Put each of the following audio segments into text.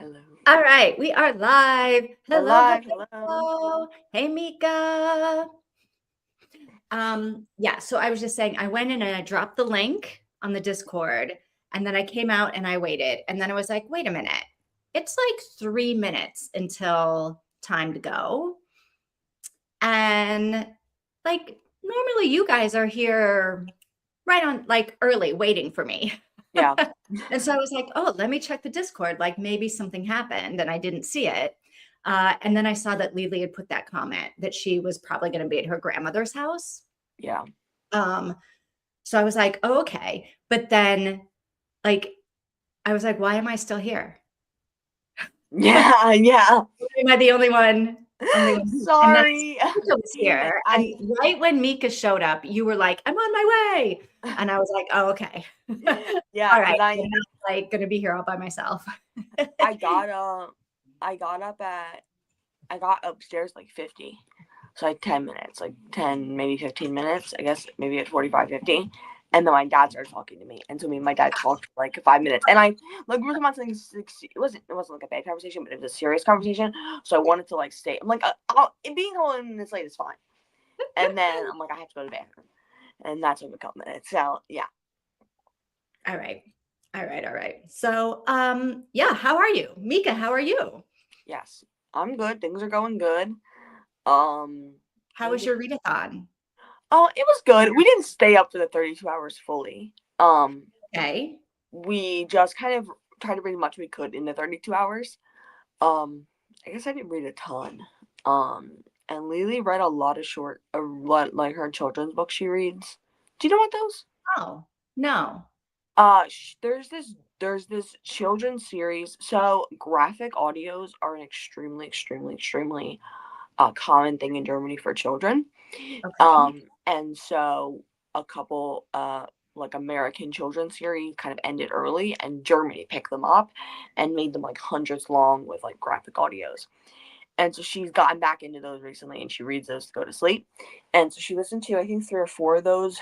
Hello. All right, we are live. We're Hello, live. Hello. hello. Hey, Mika. Yeah, so I was just saying I went in and I dropped the link on the Discord, and then I came out and I waited. And then I was like, wait a minute. It's like 3 minutes until time to go. And like normally you guys are here right on like early waiting for me. Yeah. And so I was like, oh, let me check the Discord. Like maybe something happened and I didn't see it. And then I saw that Lily had put that comment that she was probably going to be at her grandmother's house. Yeah. Um, so I was like, oh, okay. But then, like, I was like, why am I still here? Yeah. Yeah. Am I the only one? I'm the only one. And then Sorry. Mika was Damn it. here. And right when Mika showed up, you were like, I'm on my way. And I was like, oh, okay. Yeah, All because right. I'm not like going to be here all by myself. I got I got up at I got upstairs like 50. So like 10 minutes, like 10, maybe 15 minutes. I guess maybe at 45, 50. And then my dad started talking to me. And so me and my dad talked for like 5 minutes. And I like we were talking about something it wasn't like a bad conversation, but it was a serious conversation. So I wanted to like stay. I'm like, being home this late is fine. And then I'm like, I have to go to the bathroom. And that's what a couple minutes. So yeah. All right. All right. All right. So, yeah, how are you? Mika, how are you? Yes. I'm good. Things are going good. Um How was your readathon? it was good. We didn't stay up for the 32 hours fully. Okay. We just kind of tried to read as much we could in the 32 hours. Um, I guess I didn't read a ton. And Lily read a lot like her children's books she reads. Do you know what those? Oh, no. There's this children's series. So graphic audios are an extremely common thing in Germany for children. Okay. And so a couple like American children's series kind of ended early, and Germany picked them up and made them like hundreds long with like graphic audios. And so she's gotten back into those recently, and she reads those to go to sleep. And so she listened to I think 3 or 4 of those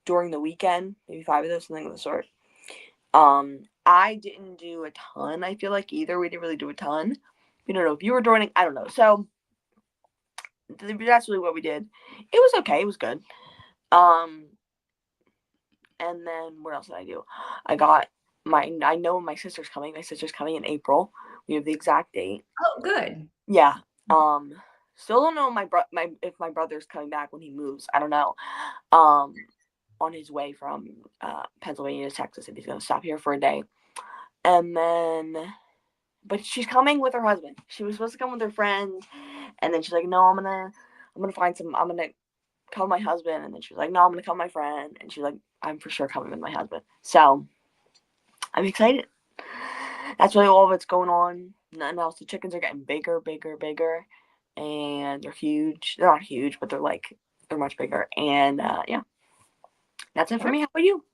during the weekend, maybe 5 of those, something of the sort. I didn't do a ton. I feel like either we didn't really do a ton. We don't know if you were joining. I don't know. So that's really what we did. It was okay. It was good. Um, and then what else did I do? I got I know my sister's coming. My sister's coming in April. We have the exact date. Oh, good. Yeah. Um, Still don't know my if my brother's coming back when he moves. I don't know. Um, on his way from Pennsylvania to Texas, if he's gonna stop here for a day. And then, but she's coming with her husband. She was supposed to come with her friend, and then she's like, "No, I'm gonna find some. I'm gonna come with my husband." And then she was like, "No, I'm gonna come with my friend." And she's like, "I'm for sure coming with my husband." So I'm excited. That's really all that's going on. Nothing else. The chickens are getting bigger, and they're huge. They're not huge, but they're much bigger. And yeah, that's it for me. How about you?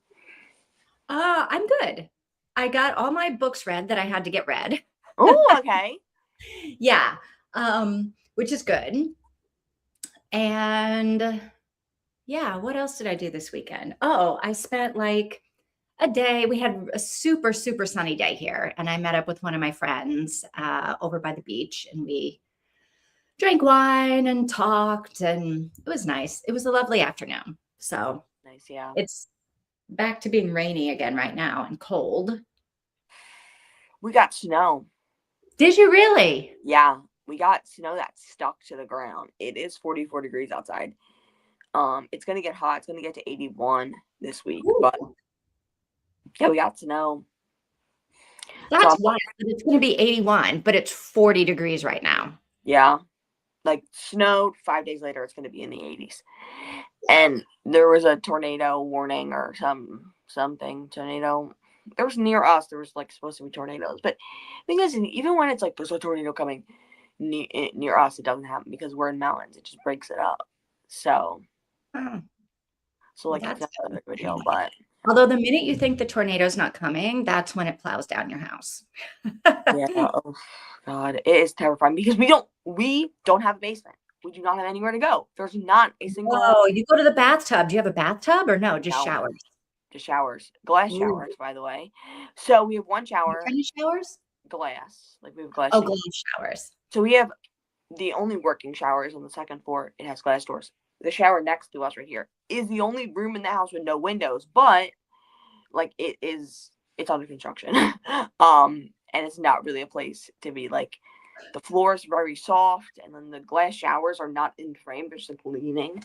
I'm good. I got all my books read that I had to get read. Oh, okay. Yeah. Which is good. And yeah, what else did I do this weekend? Oh, I spent like a day. We had a super, super sunny day here, and I met up with one of my friends over by the beach, and we drank wine and talked, and it was nice. It was a lovely afternoon. So Nice. Yeah. it's back to being rainy again right now and cold. We got snow. Did you really? Yeah, we got snow that stuck to the ground. It is 44 degrees outside. It's gonna get hot. It's gonna get to 81 this week, but Ooh, yeah, we got snow. So that's wild. It's going to be 81, but it's 40 degrees right now. yeah, like snowed. 5 days later, it's gonna be in the 80s. And there was a tornado warning or something tornado. There was near us. There was like supposed to be tornadoes, but the thing is, even when it's like there's a tornado coming near us, it doesn't happen because we're in mountains. It just breaks it up. So Oh, so well, like it's that's not that good. big of a deal, but Although the minute you think the tornado's not coming, that's when it plows down your house. yeah. Oh God, it is terrifying because we don't have a basement. We do not have anywhere to go. There's not a single Whoa, you go to the bathtub. Do you have a bathtub or no? Just no, showers? just showers, glass Ooh. showers, by the way. So we have one What shower. kind of showers? glass. Like we have glass Oh, sinks. glass showers. So we have the only working shower is on the second floor. It has glass doors. The shower next to us right here is the only room in the house with no windows, but like it's under construction. And it's not really a place to be. Like the floor is very soft, and then the glass showers are not in frame; they're just leaning.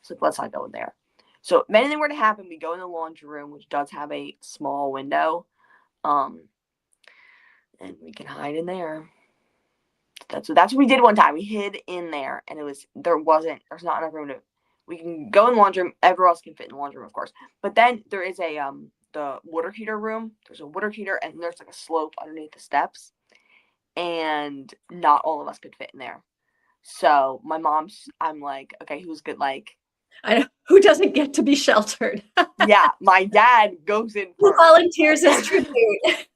So let's not go in there. So if anything were to happen, we go in the laundry room, which does have a small window, um, and we can hide in there. That's what we did one time. We hid in there, and there's not enough room to. We can go in the laundry room. Everyone else can fit in the laundry room, of course. But then there is the water heater room. There's a water heater, and there's like a slope underneath the steps, and not all of us could fit in there. So I'm like, okay, who's good? Like, I know. Who doesn't get to be sheltered? yeah, my dad goes in Who first. volunteers as tribute?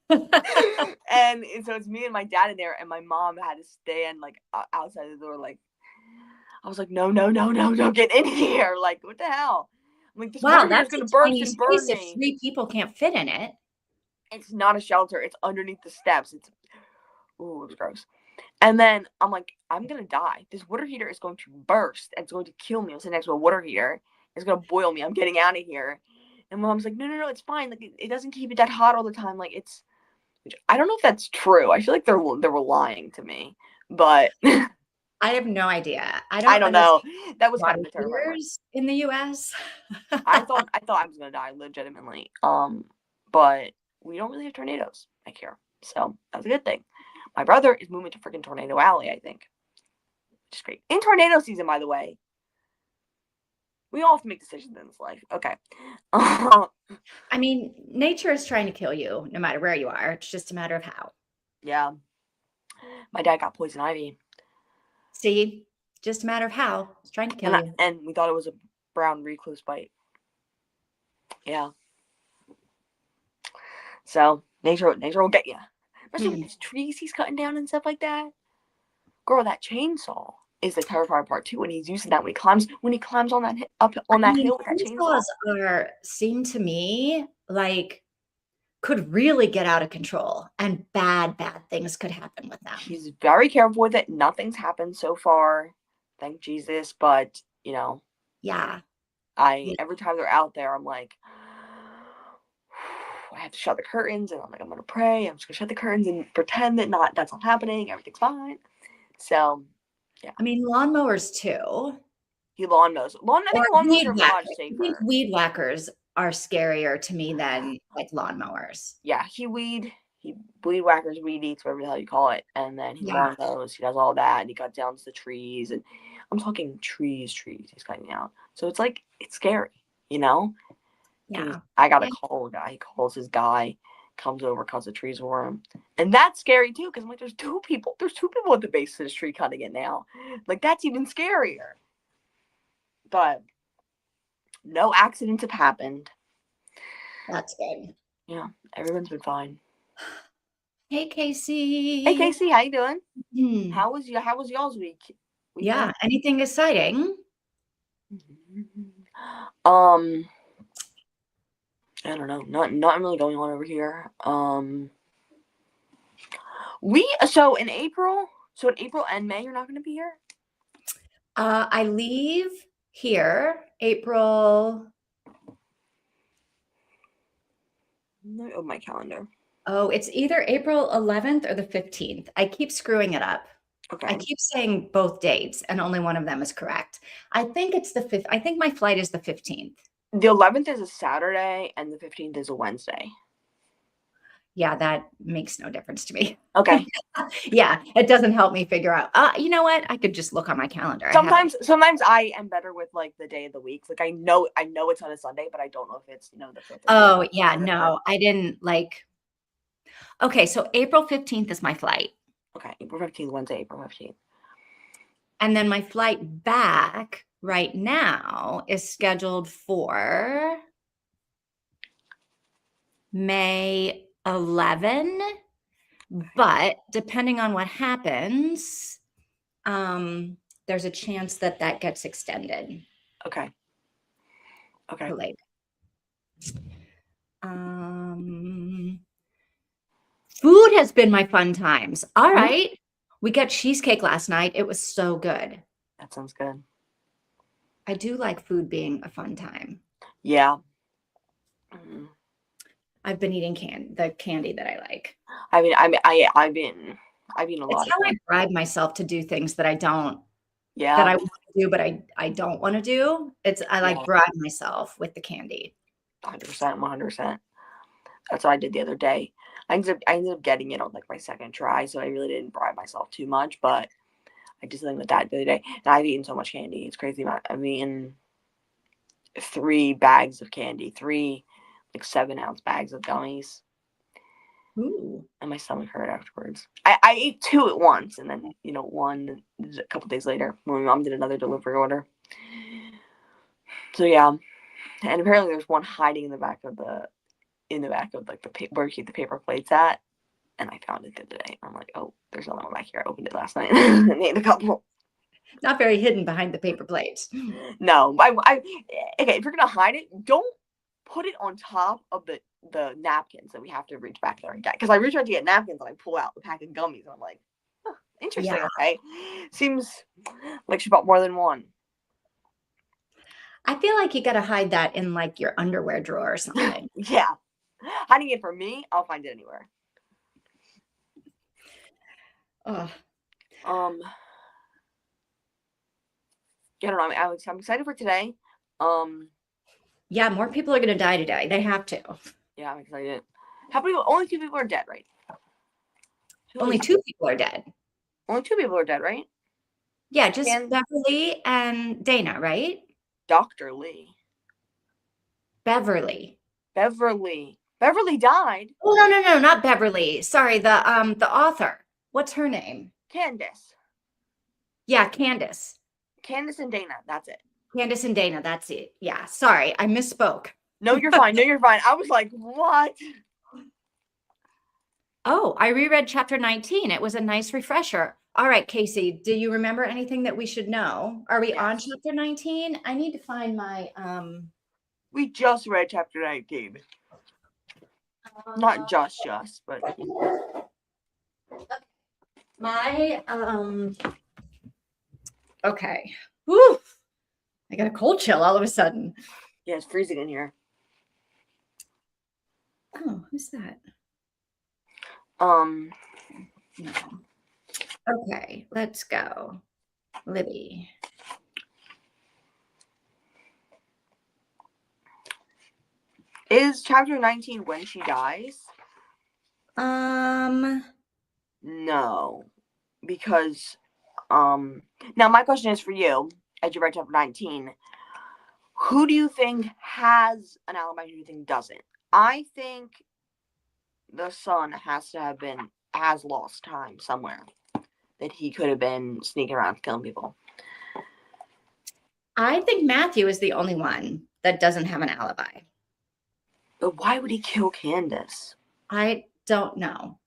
And so it's me and my dad in there, and my mom had to stand like outside the door. Like, I was like, no, no, no, no, don't get in here. Like, what the hell? I'm like, this Wow, water heater is that's gonna a burst tiny and burn space if me. 3 people can't fit in it. It's not a shelter. It's underneath the steps. It was gross. And then I'm like, I'm gonna die. This water heater is going to burst and it's going to kill me. I'm sitting next to a water heater. It's gonna boil me. I'm getting out of here. And mom's like, no, no, no, it's fine. Like it doesn't keep it that hot all the time. Like it's, which I don't know if that's true. I feel like they were lying to me, but I have no idea. I I don't don't know. understand That was kind water of the terrifying part. heaters in the US. I thought I was gonna die legitimately. But we don't really have tornadoes back here, so that's a good thing. My brother is moving to freaking Tornado Alley, I think, which is great. In tornado season, by the way. We all have to make decisions in this life. Okay. I mean, nature is trying to kill you no matter where you are. It's just a matter of how. Yeah. My dad got poison ivy, See, just a matter of how. It's trying to kill you. and we thought it was a brown recluse bite. Yeah. So nature will get you, especially with Hmm. these trees he's cutting down and stuff like that. Girl, that chainsaw is the terrifying part too. When he's using that, when he climbs on that up I on that mean, hill with that chainsaw. chainsaws seem to me like could really get out of control and bad things could happen with them. He's very careful with it. Nothing's happened so far, thank Jesus. But Yeah. I Yeah. every time they're out there, I'm like, I have to shut the curtains, and I'm like, I'm gonna pray. I'm just gonna shut the curtains and pretend that's not happening. Everything's fine. So, yeah, I mean, lawnmowers too, he lawn mows. I or think lawnmowers weed are whackers. much I think safer. weed whackers are scarier to me than like lawnmowers. Yeah, he weed whackers, weed eats, whatever the hell you call it, and then he Yeah. lawn mows. He does all that, and he cuts down the trees, and I'm talking trees. He's cutting out. So it's like it's scary, you know. And Yeah. I got a Yeah. call. A guy, he calls his guy, comes over, cuts the trees for him, and that's scary too. Because I'm like, there's two people. There's two people at the base of this tree cutting it now. Like that's even scarier. But no accidents have happened. That's good. Yeah, everyone's been fine. Hey, Hey Casey. Casey, how you doing? Hmm. How was y'all's Yeah. weekend? Anything exciting? Um, I don't know. Not really going on over here. We so in April and May, you're not going to be here. I leave here April. Oh, my calendar. Oh, it's either April 11th or the 15th. I keep screwing it up. I Okay. keep saying both dates, and only one of them is correct. I think it's the 5th. I think my flight is the 15th. The 11th is a Saturday and the 15th is a Wednesday. Yeah, that makes no difference to me. Okay. Yeah, it doesn't help me figure out. You know what? I could just look on my calendar. I have it. Sometimes I am better with like the day of the week. Like I know it's on a Sunday, but I don't know if it's the 5th or Oh, yeah, the 5th. no, I didn't like. Okay, so April 15th is my flight. Okay, April 15th, Wednesday, April 15th. And then my flight back right now is scheduled for May 11. But depending on what happens, there's a chance that that gets extended Okay. Okay. to later. Food has been my fun times. All Mhm. right. We got cheesecake last night. It was so good. That sounds good. I do like food being a fun time. Yeah. Mhm. I've been eating the candy that I like. I've been a It's lot of how I candy. bribe myself to do things that I Yeah. want to do, but I don't want to do. I like Yeah. bribe myself with the candy. 100%. 100%. That's what I did the other day. I ended up getting it on like my second try, so I really didn't bribe myself too much. But I did something with that the other day, and I've eaten so much candy. It's crazy. I've eaten 3 bags of candy, three like 7-ounce bags of gummies, Ooh. and my stomach hurt afterwards. I ate 2 at once, and then one a couple days later when my mom did another delivery order. So yeah, and apparently there's one hiding in the back of like where you keep the paper plates at. And I found it the other day. I'm like, oh, there's another one back here. I opened it last night and ate a couple. Not very hidden behind the paper plates. No, okay. If you're gonna hide it, don't put it on top of the napkins that we have to reach back there and get. Because I reach out to get napkins and I pull out the pack of gummies and I'm like, huh, interesting. Yeah. Okay, seems like she bought more than one. I feel like you got to hide that in like your underwear drawer or something. Yeah, hiding it from me, I'll find it anywhere. Oh, Um, yeah, I don't know. I'm excited for today. Um, yeah, more people are going to die today. They have to. yeah, I'm excited. How many? Only 2 people are dead, right? Who Only is? 2 people are dead. Only 2 people are dead, right? Yeah, just And Beverly and Dana, right? Dr. Lee. Beverly. Beverly. Beverly died. Oh, no, no, no, not Beverly. Sorry, the author. What's her name? Candace. Yeah, Candace. Candace and Dana. That's it. Candace and Dana, that's it. Yeah, sorry, I misspoke. No, you're fine. No, you're fine. I was like, what? Oh, I reread chapter 19. It was a nice refresher. All right, Casey, do you remember anything that we should know? Are we on Yes. chapter 19? I need to find my We just read chapter 19. Not just, but my okay. Whew. I got a cold chill all of a sudden. yeah, it's freezing in here. Oh, who's that? Um, No. Okay, let's go. Libby. is chapter 19 when she dies? Um, No. Because, now my question is for you, as you read chapter 19, who do you think has an alibi and who do you think doesn't? I think the son has lost time somewhere that he could have been sneaking around killing people. I think Matthew is the only one that doesn't have an alibi. But why would he kill Candace? I don't know.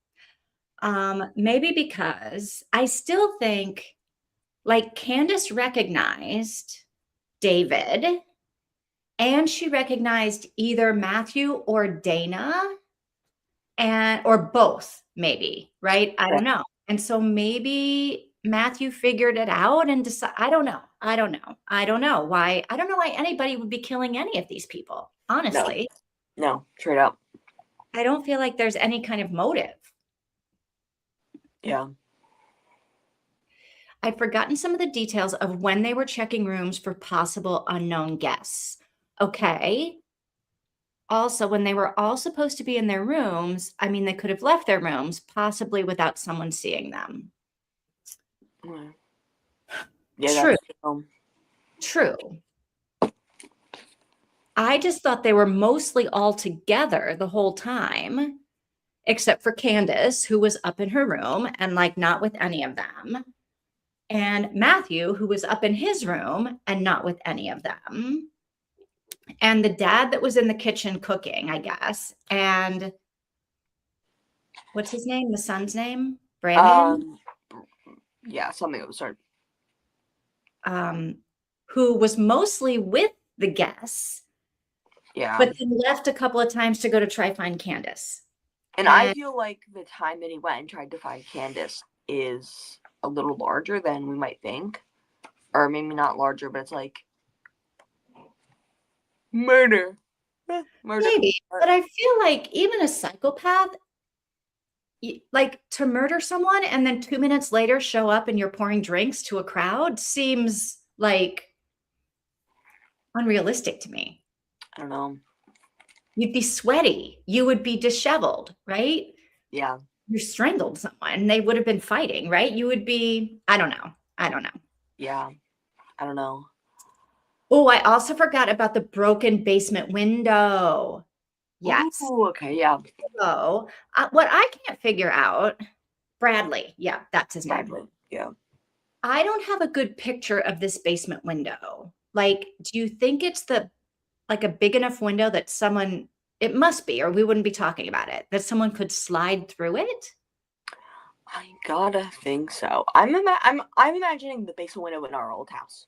Maybe because I still think like Candace recognized David and she recognized either Matthew or Dana or both, maybe, right? I don't know. And so maybe Matthew figured it out and decided, I don't know. I don't know why. I don't know why anybody would be killing any of these people. No, Honestly, no, straight up. I don't feel like there's any kind of motive. Yeah. I'd forgotten some of the details of when they were checking rooms for possible unknown guests. Okay. Also, when they were all supposed to be in their rooms, I mean, they could have left their rooms, possibly without someone seeing them. Yeah, True, that's true. I just thought they were mostly all together the whole time, except for Candace, who was up in her room and like not with any of them. And Matthew, who was up in his room and not with any of them. And the dad that was in the kitchen cooking, I guess. And what's his name? The son's name? Brandon? Yeah, something of the sort. Who was mostly with the guests, Yeah. but then left a couple of times to go to try find Candace. And I And feel like the time that he went and tried to find Candace is a little larger than we might think. Or maybe not larger, but it's like murder. Murder. maybe, but I feel like even a psychopath, like to murder someone and then 2 minutes later show up and you're pouring drinks to a crowd seems like unrealistic to me. I don't know. You'd be sweaty. You would be disheveled, right? Yeah. You strangled someone. They would have been fighting, right? You would be, I don't know. I don't know. Yeah. I don't know. Oh, I also forgot about the broken basement window. Yes. Ooh, okay, yeah. So, what I can't figure out, Bradley, yeah, that's his name. Bradley. Yeah. I don't have a good picture of this basement window. Like, do you think it's like a big enough window that someone, it must be, or we wouldn't be talking about it, that someone could slide through it? I gotta think so. I'm imagining the basement window in our old house.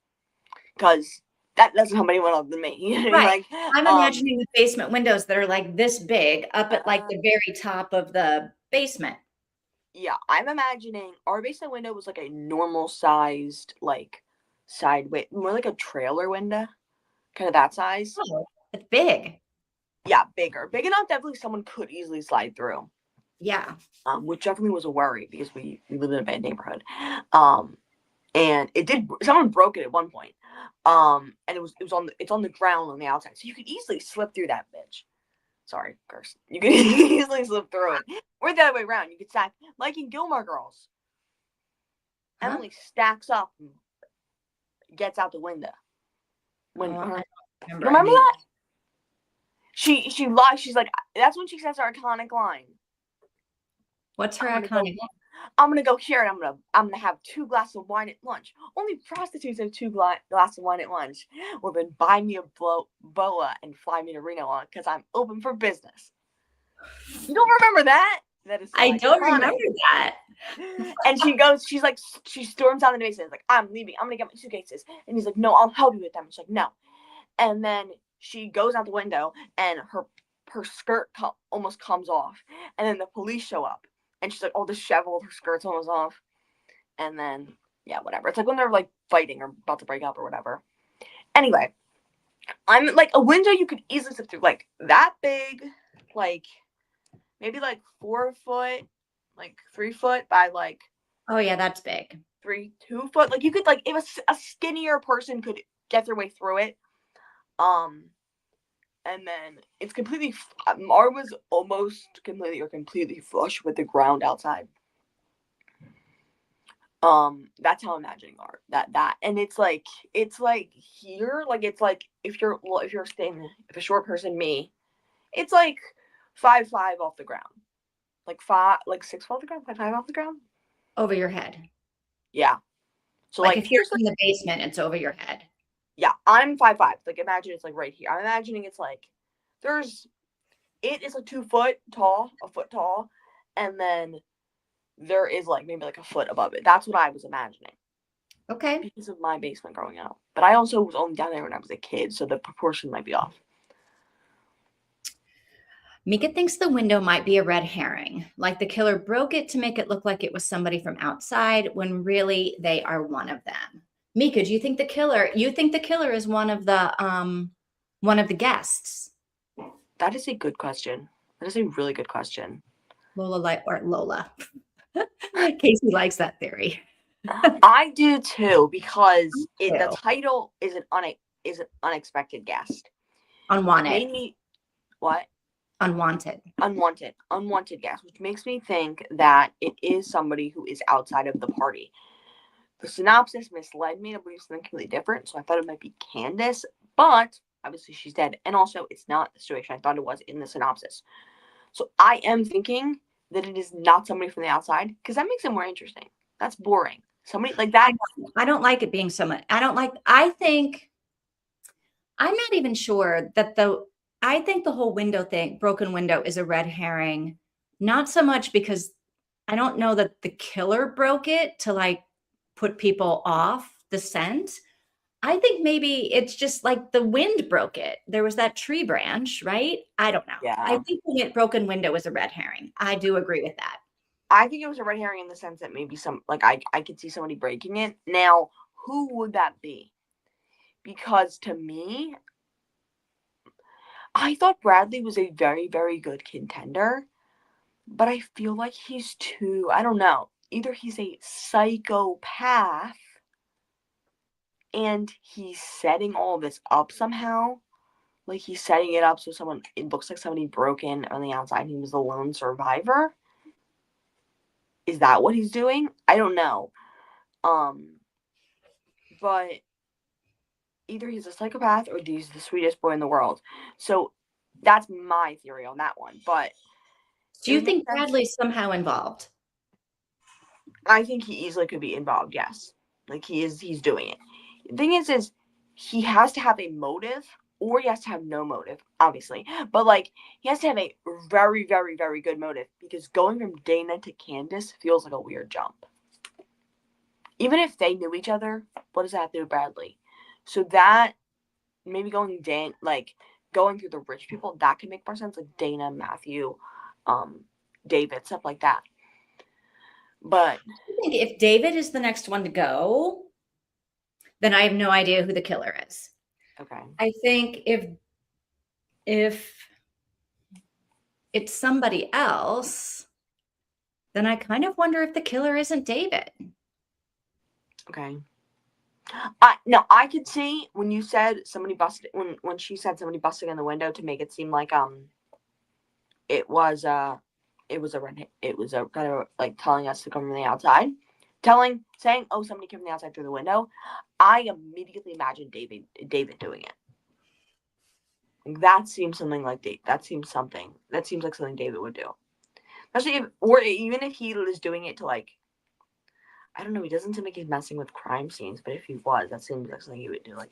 Because that doesn't how many went up than me. You know what I mean? Right. Like, I'm imagining the basement windows that are like this big up at like uh, the very top of the basement. yeah, I'm imagining our basement window was like a normal sized, like, side more like a trailer window, kind of that size. Oh, it's big. Yeah, bigger. Big enough definitely someone could easily slide through. Yeah. Which definitely was a worry because we live in a bad neighborhood. Um, and someone broke it at one point. And it's on the ground on the outside. So you could easily slip through that bitch. Sorry, curse. You could easily slip through it. Or the other way around. You could stack like in Gilmore Girls. Huh? Emily stacks up and gets out the window. When Oh, I her, don't you remember remember any. that? She lies. She's like, that's when she says her iconic line. What's her I'm gonna go. iconic? I'm gonna go here and I'm gonna have 2 glasses of wine at lunch. Only prostitutes have 2 glasses of wine at lunch. Well then, buy me a boa and fly me to Reno on because I'm open for business. You don't remember that? That is so I don't iconic. remember that. And she storms out of the basement. Like, I'm leaving. I'm gonna get my suitcases. And he's like, no, I'll help you with them. She's like, no. And then she goes out the window, and her skirt almost comes off. And then the police show up, and she's like all disheveled. Her skirt's almost off. And then yeah, whatever. It's like when they're like fighting or about to break up or whatever. Anyway, I'm like a window you could easily slip through, like that big, like maybe like 4 foot, like 3 foot by like Oh yeah, that's big. 2 foot. Like you could like if a skinnier person could get their way through it. Um, and then it's completely. Ours was almost completely flush with the ground outside. That's how I'm imagining art. And it's like here, like it's like if you're staying if a short person me, it's like 5'5" off the ground, like 6 off the ground, 5'5" off the ground. Over your head. Yeah. So Like like if you're here's like in the basement, it's over your head. yeah, I'm 5'5". Like imagine it's like right here. I'm imagining it's like it is like 2 foot tall, a foot tall, and then there is like maybe like a foot above it. That's what I was imagining Okay. because of my basement growing up. But I also was only down there when I was a kid, so the proportion might be off. Mika thinks the window might be a red herring, like the killer broke it to make it look like it was somebody from outside when really they are one of them. Mika, do you think you think the killer is one of the guests? That is a good question. That is a really good question. Lola. Casey likes that theory. I do too because the Too. title is an unexpected guest. It Unwanted. made me what? Unwanted. Unwanted guest, which makes me think that it is somebody who is outside of the party. The synopsis misled me to believe something completely different, so I thought it might be Candace, but obviously she's dead, and also it's not the situation I thought it was in the synopsis. So I am thinking that it is not somebody from the outside, because that makes it more interesting. That's boring. Somebody like that. I don't like it being so much. I think I'm not even sure that I think the whole window thing, broken window, is a red herring. Not so much because I don't know that the killer broke it to like put people off the scent. I think maybe it's just like the wind broke it. There was that tree branch, right? I don't know. I Yeah. think the broken window was a red herring. I do agree with that. I think it was a red herring in the sense that maybe I could see somebody breaking it. Now, who would that be? Because to me, I thought Bradley was a very, very good contender, but I feel like he's too, I don't know. Either he's a psychopath and he's setting all this up somehow. Like he's setting it up so it looks like somebody broke in on the outside and he was the lone survivor. Is that what he's doing? I don't know. But either he's a psychopath or he's the sweetest boy in the world. So that's my theory on that one. But Do it you would make think sense. Bradley's somehow involved? I think he easily could be involved, yes. Like he's doing it. The thing is he has to have a motive or he has to have no motive, obviously. But like he has to have a very, very, very good motive because going from Dana to Candace feels like a weird jump. Even if they knew each other, what does that have to do with Bradley? So that maybe going through the rich people, that can make more sense, like Dana, Matthew, David, stuff like that. But I think if David is the next one to go, then I have no idea who the killer is. okay. I think if it's somebody else, then I kind of wonder if the killer isn't David. Okay. No, I could see when you said somebody busted when she said somebody busting in the window to make it seem like it was a kind of like telling us to come from the outside, saying oh somebody came from the outside through the window. I immediately imagined David doing it. That seems something like that seems like something David would do, especially even if he was doing it to like. I don't know. He doesn't seem like he's messing with crime scenes, but if he was, that seems like something he would do. Like,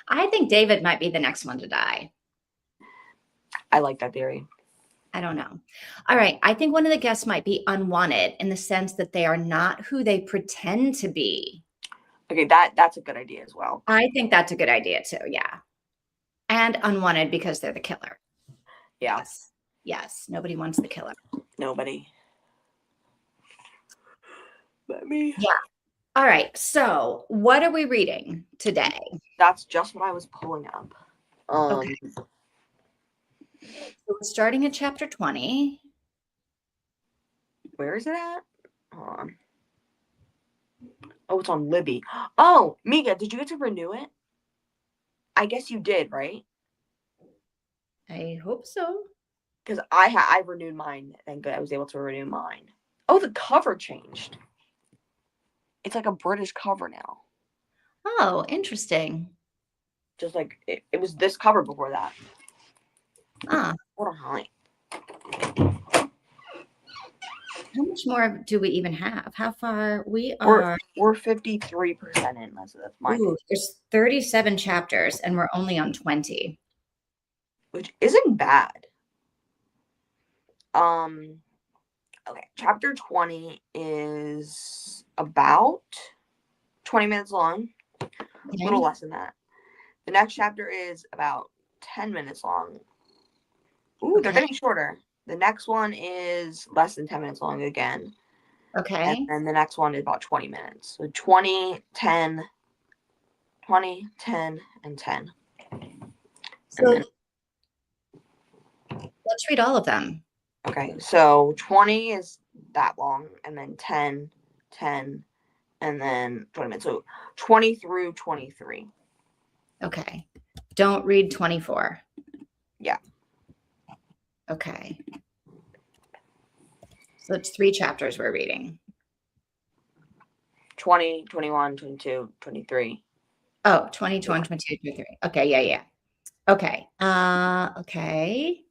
I think David might be the next one to die. I like that theory. I don't know. All right. I think one of the guests might be unwanted in the sense that they are not who they pretend to be. Okay, that's a good idea as well. I think that's a good idea too. Yeah. And unwanted because they're the killer. Yeah. Yes. Yes. Nobody wants the killer. Nobody. Let me. Yeah. All right. So what are we reading today? That's just what I was pulling up. Okay. So we're starting at chapter 20. Where is it at? Hold on. Oh, it's on Libby. Oh, Mika, did you get to renew it? I guess you did, right? I hope so. Because I renewed mine. Thank God I was able to renew mine. Oh, the cover changed. It's like a British cover now. Oh, interesting. Just like it was this cover before that. Ah. What a high. How much more do we even have? How far we are? We're 53% in. So that's mine. Ooh, there's 37 chapters and we're only on 20. Which isn't bad. Okay, chapter 20 is about 20 minutes long. Okay. A little less than that. The next chapter is about 10 minutes long. Ooh, Okay. they're getting shorter. The next one is less than 10 minutes long again. Okay. And then the next one is about 20 minutes. So 20, 10, 20, 10, and 10. So let's read all of them. Okay, so 20 is that long, and then 10, 10, and then 20 minutes. So 20 through 23. Okay. Don't read 24. Yeah. Okay. So it's 3 chapters we're reading. 20, 21, 22, 23. Oh, 20, 21, 22, 23. Okay, yeah. Okay. Okay.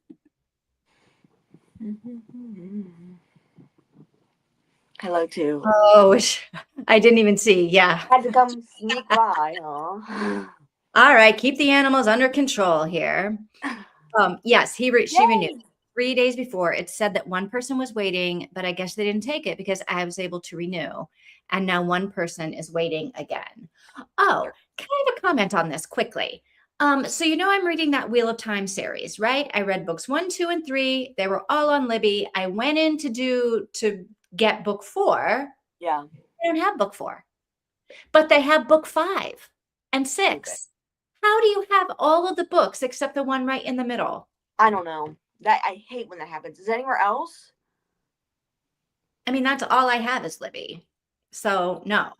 Hello, too. Oh, I didn't even see. Yeah. Had to come sneak by, huh? All right. Keep the animals under control here. Yes, she renewed. 3 days before, it said that one person was waiting, but I guess they didn't take it because I was able to renew. And now one person is waiting again. Oh, can I have a comment on this quickly? So I'm reading that Wheel of Time series, right? I read books 1, 2, and 3. They were all on Libby. I went in to get book 4. Yeah. They don't have book 4, but they have book 5 and Stupid. 6. How do you have all of the books except the one right in the middle? I don't know. That I hate when that happens. Is anywhere else? I mean, that's all I have is Libby. So no.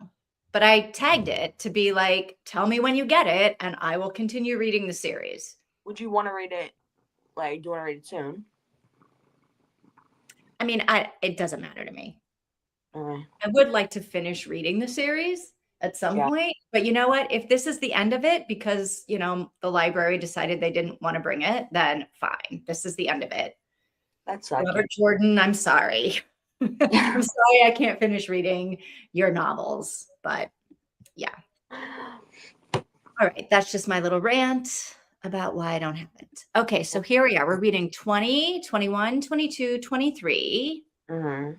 But I tagged it to be like, tell me when you get it, and I will continue reading the series. Would you want to read it? Like, do you want to read it soon? I mean, it doesn't matter to me. Okay. I would like to finish reading the series at some Yeah. point, but you know what? If this is the end of it because, the library decided they didn't want to bring it, then fine. This is the end of it. That sucks. Robert Jordan, I'm sorry. I'm sorry I can't finish reading your novels, but yeah. All right, that's just my little rant about why I don't have it. Okay, so here we are. We're reading 20, 21, 22, 23. Mm-hmm.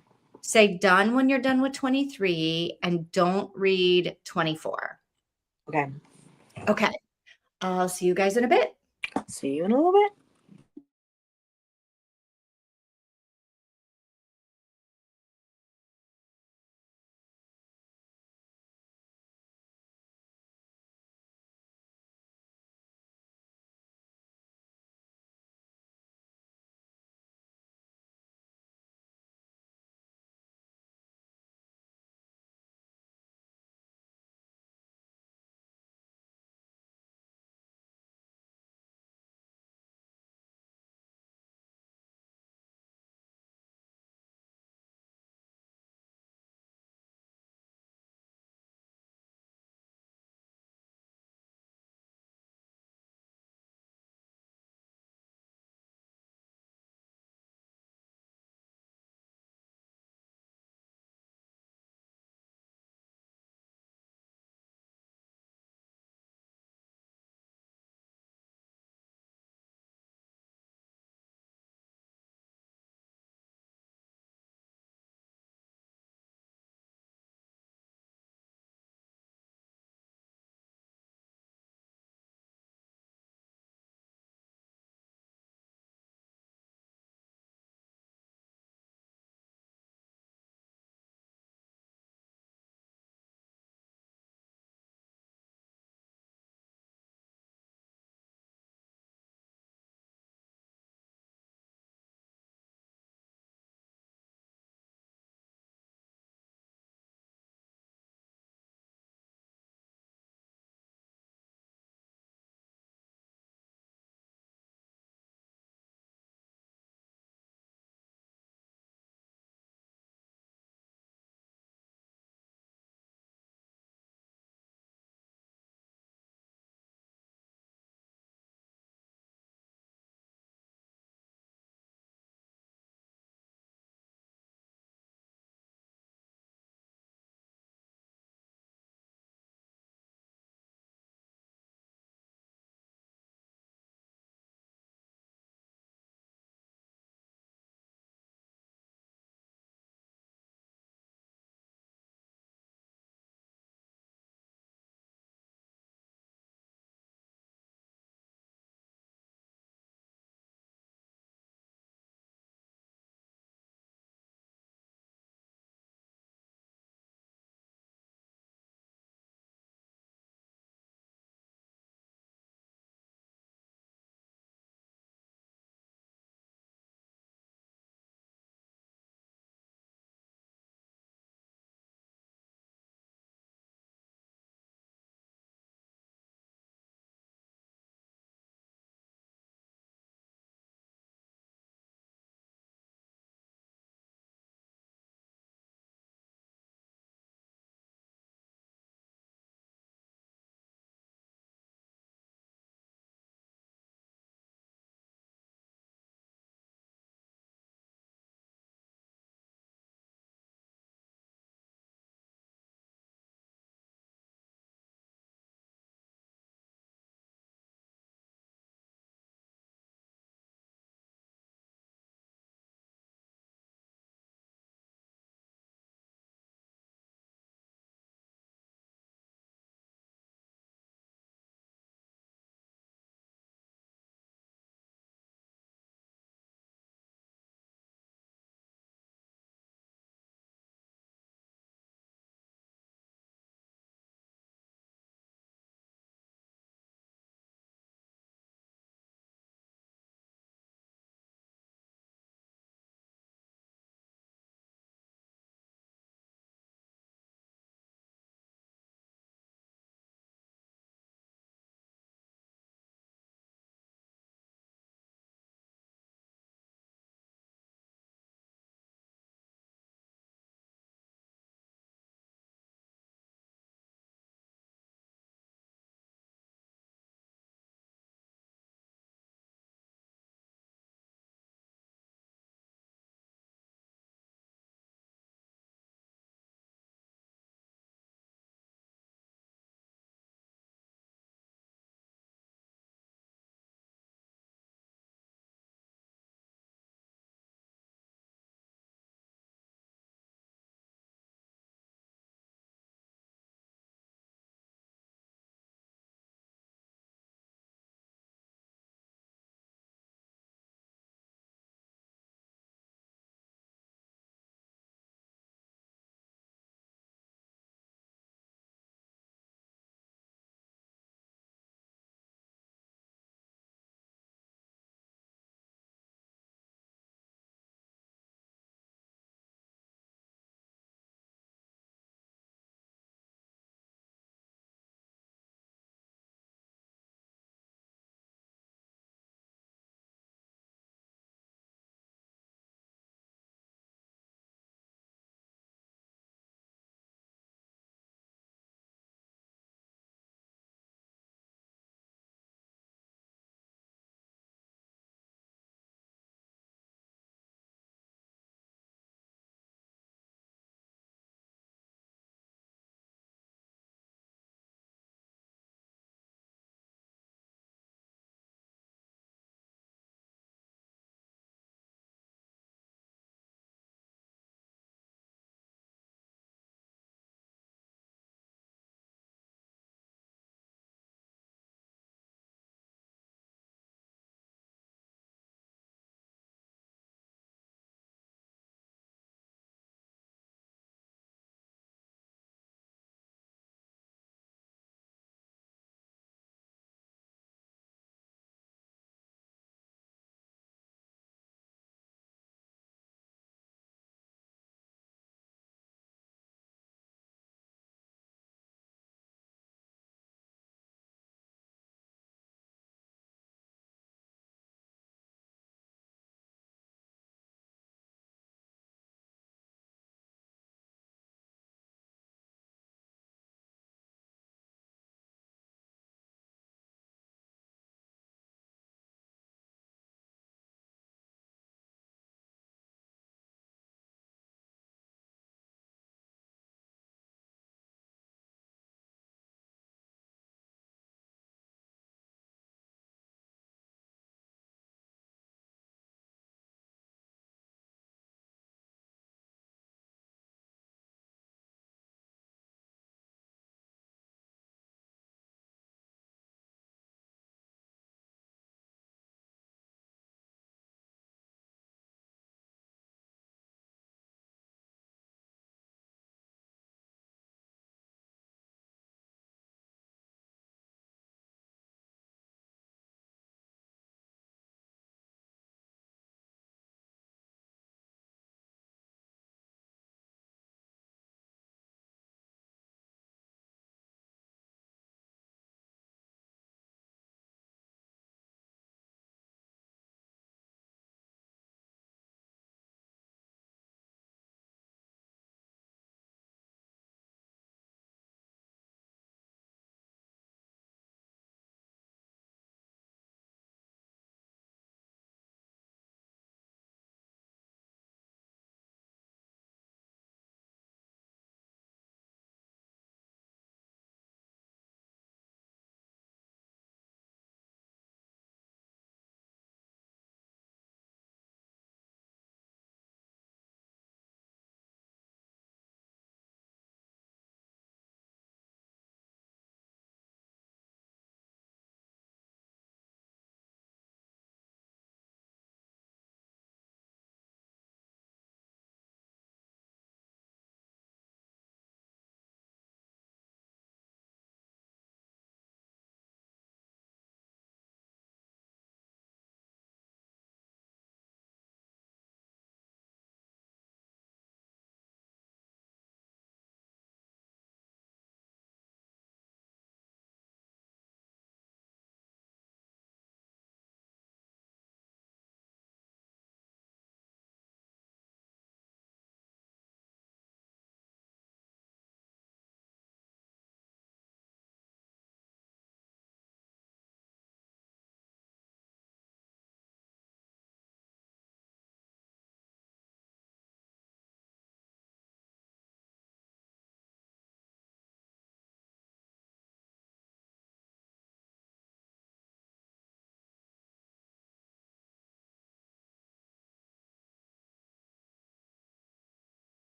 Say done when you're done with 23 and don't read 24. Okay. Okay. I'll see you guys in a bit. See you in a little bit.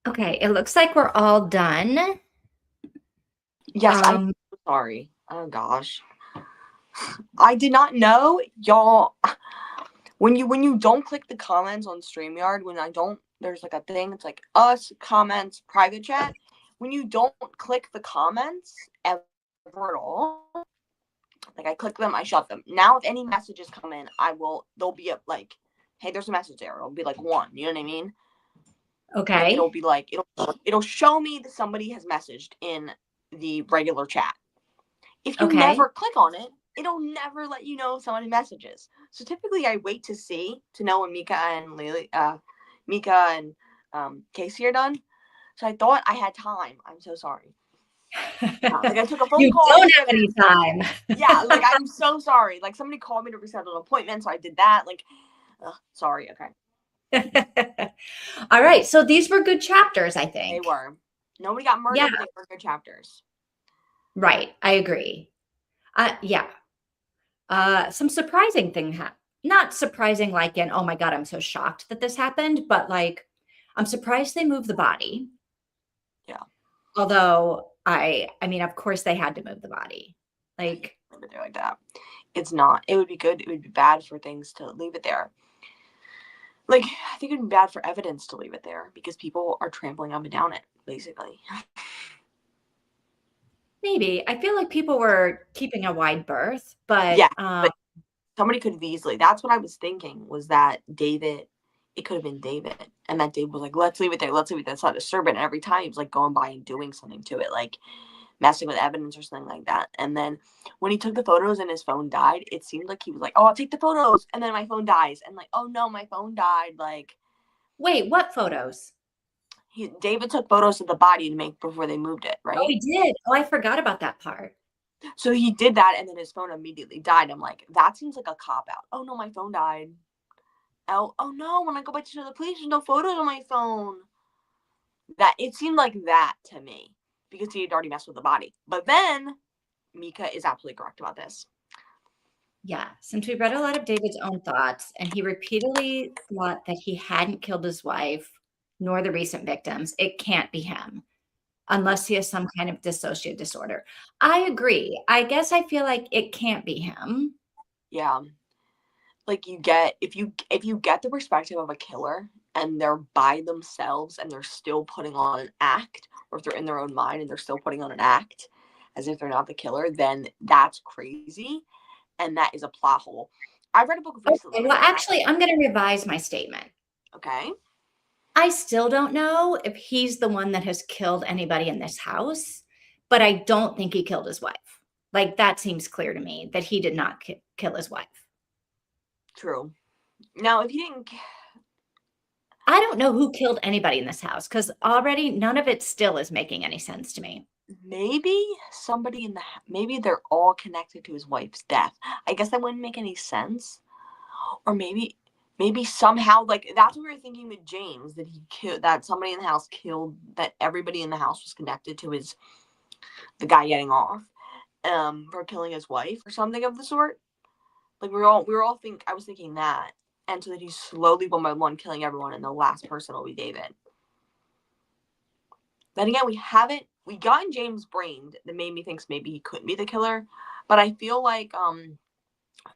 Okay, it looks like we're all done. Yes, I'm Um, so sorry. Oh gosh. I did not know, y'all. When you don't click the comments on StreamYard, when I don't, there's like a thing. It's like us comments, private chat. When you don't click the comments ever at all, like I click them, I shut them. Now, if any messages come in, I will. They'll be up like, hey, there's a message there. It'll be like one. You know what I mean? Like it'll okay, be like it'll show me that somebody has messaged in the regular chat. If you okay, never click on it, it'll never let you know if someone messages. So typically, I wait to know when Mika and Casey are done. So I thought I had time. I'm so sorry. Like I took a phone you call to don't have reschedule. any time. Yeah, like I'm so sorry. Like somebody called me to reschedule an appointment, so I did that. Like, sorry. Okay, All right, so these were good chapters, I they think. were. Nobody got Yeah, murdered, but they were good chapters. right. I agree. Yeah. Some surprising not surprising like in, oh my God, I'm so shocked that this happened, but like, I'm surprised they moved the body. Yeah, Although I mean, of course they had to move the body. Like, leave it there like that. It's not. It would be good. It would be bad for things to leave it there. Like, I think it'd be bad for evidence to leave it there because people are trampling up and down it, basically. maybe. I feel like people were keeping a wide berth, but Yeah, but somebody could have easily. That's what I was thinking was that David, it could have been David. And that David was like, let's leave it there. Let's leave it there. It's not disturbing. And every time he was like going by and doing something to it, like messing with evidence or something like that. And then when he took the photos and his phone died, it seemed like he was like, oh, I'll take the photos. And then my phone dies. And like, oh no, my phone died. Like, wait, what photos? David took photos of the body to make before they moved it, Oh, right? he did. Oh, I forgot about that part. So he did that, and then his phone immediately died. I'm like, that seems like a cop out. Oh no, my phone died. Oh no, when I go back to the police, there's no photos on my phone. That it seemed like that to me because he had already messed with the body. But then Mika is absolutely correct about this. Yeah, since we read a lot of David's own thoughts, and he repeatedly thought that he hadn't killed his wife nor the recent victims, it can't be him unless he has some kind of dissociative disorder. I agree. I guess I feel like it can't be him. Yeah, like you get if you get the perspective of a killer and they're by themselves and they're still putting on an act, or if they're in their own mind and they're still putting on an act as if they're not the killer, then that's crazy and that is a plot hole. I read a book recently Okay, where well, the guy. actually, I'm going to revise my statement. Okay. I still don't know if he's the one that has killed anybody in this house, but I don't think he killed his wife. Like, that seems clear to me that he did not kill his wife. True. Now, if you didn't, I don't know who killed anybody in this house because already none of it still is making any sense to me. maybe somebody maybe they're all connected to his wife's death. I guess that wouldn't make any sense. Or maybe somehow, like that's what we were thinking with James, that he killed, that somebody in the house killed, that everybody in the house was connected to the guy getting off, for killing his wife or something of the sort. Like we were all I was thinking that, and so that he's slowly one by one killing everyone, and the last person will be David. Then again, we got James brained that made me think maybe he couldn't be the killer, but I feel like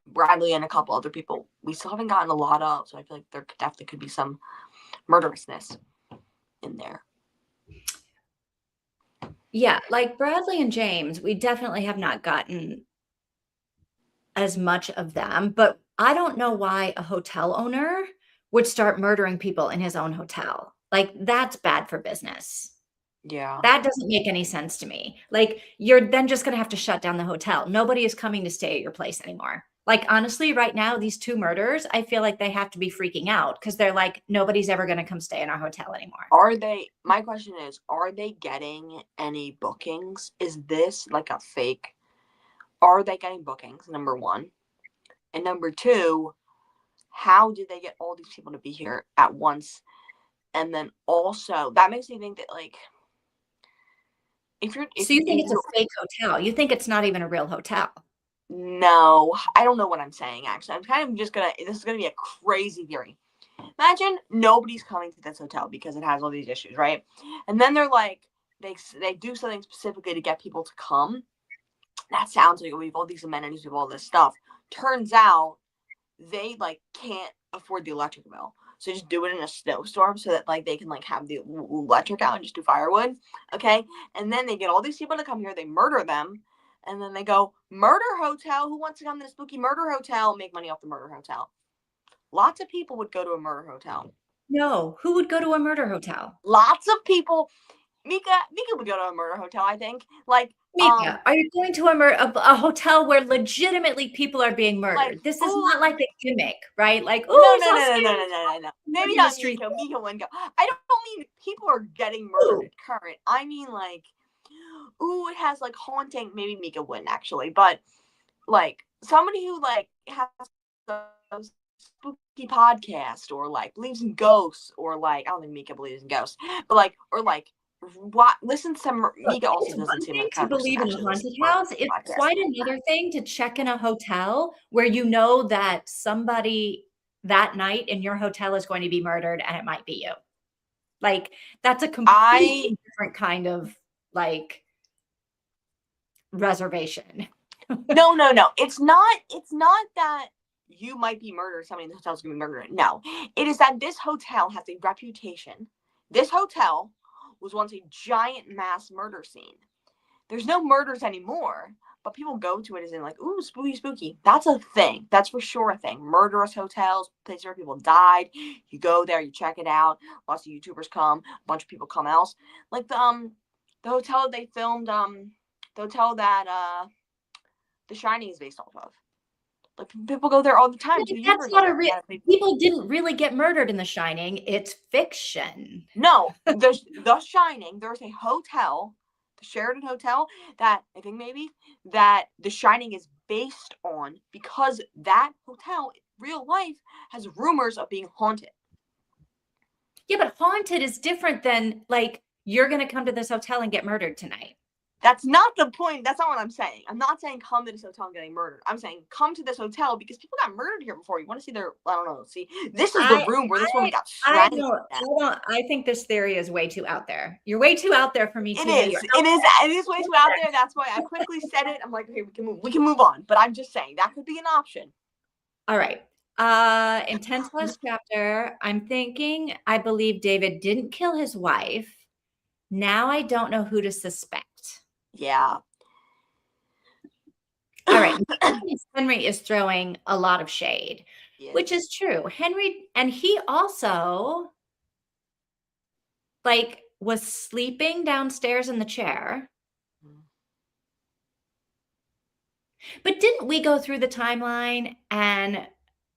Bradley and a couple other people we still haven't gotten a lot of, so I feel like there definitely could be some murderousness in there. Yeah, like Bradley and James, we definitely have not gotten as much of them, but I don't know why a hotel owner would start murdering people in his own hotel. Like, that's bad for business. Yeah. That doesn't make any sense to me. Like, you're then just going to have to shut down the hotel. Nobody is coming to stay at your place anymore. Like, honestly, right now, these two murders, I feel like they have to be freaking out because they're like, nobody's ever going to come stay in our hotel anymore. My question is, are they getting any bookings? Is this like a fake? Are they getting bookings? Number one. And number two, how did they get all these people to be here at once? And then also, that makes me think that like if you're So if you you think if it's a you fake hotel? You think it's not even a real hotel? no, I don't know what I'm saying actually. I'm kind of just gonna this is gonna be a crazy theory. Imagine nobody's coming to this hotel because it has all these issues, right? And then they're like, they do something specifically to get people to come. That sounds like we have all these amenities, we have all this stuff. Turns out they like can't afford the electric bill. So just do it in a snowstorm so that like they can like have the electric out and just do firewood. Okay. And then they get all these people to come here, they murder them, and then they go, murder hotel. Who wants to come to the spooky murder hotel? Make money off the murder hotel. Lots of people would go to a murder hotel. No, who would go to a murder hotel? Lots of people. Mika would go to a murder hotel, I think. Mika, are you going to a hotel where legitimately people are being Like, murdered? This is ooh, not like a gimmick, right? Like, no, oh, no, so no, no, no, scary. no, no, no. Maybe Walking the not street. Mika. Mika wouldn't go. I don't mean people are getting murdered current. I mean like, ooh, it has like haunting. Maybe Mika wouldn't actually, but like somebody who like has a spooky podcast or like believes in ghosts or like I don't think Mika believes in ghosts, but like or like what listen to some Look, Mika also it's doesn't one seem thing like the to kind of person believe that in a actually listens haunted to murder house. It's podcasts. quite another thing to check in a hotel where you know that somebody that night in your hotel is going to be murdered and it might be you. Like, that's a I completely different kind of like reservation. no. It's not that you might be murdered, somebody in the hotel is gonna be murdered. No. It is that this hotel has a reputation. This hotel was once a giant mass murder scene. There's no murders anymore, but people go to it as in like, ooh, spooky, spooky. That's a thing. That's for sure a thing. Murderous hotels, places where people died. You go there, you check it out. Lots of YouTubers come. A bunch of people come else. Like the hotel they filmed the hotel that The Shining is based off of. Like people go there all the time. But YouTubers that's go not a there. real people didn't really get murdered in The Shining. It's fiction. No, there's The Shining. There's a hotel, the Sheridan Hotel, that I think maybe that The Shining is based on because that hotel, real life, has rumors of being haunted. Yeah, but haunted is different than like you're going to come to this hotel and get murdered tonight. That's not the point. That's not what I'm saying. I'm not saying come to this hotel and getting murdered. I'm saying come to this hotel because people got murdered here before. You want to see their, I don't know, see, this is the I room where this woman got I strangled. don't I don't I think this theory is way too out there. You're way too out there for me It to know is. you're It is. It is way too out there. That's why I quickly said it. I'm like, okay, we can move on. But I'm just saying that could be an option. All right. In 10th plus chapter, I'm thinking I believe David didn't kill his wife. Now I don't know who to suspect. Yeah. All right. Henry is throwing a lot of shade, which Yes. is true. Henry, and he also like was sleeping downstairs in the chair. But didn't we go through the timeline and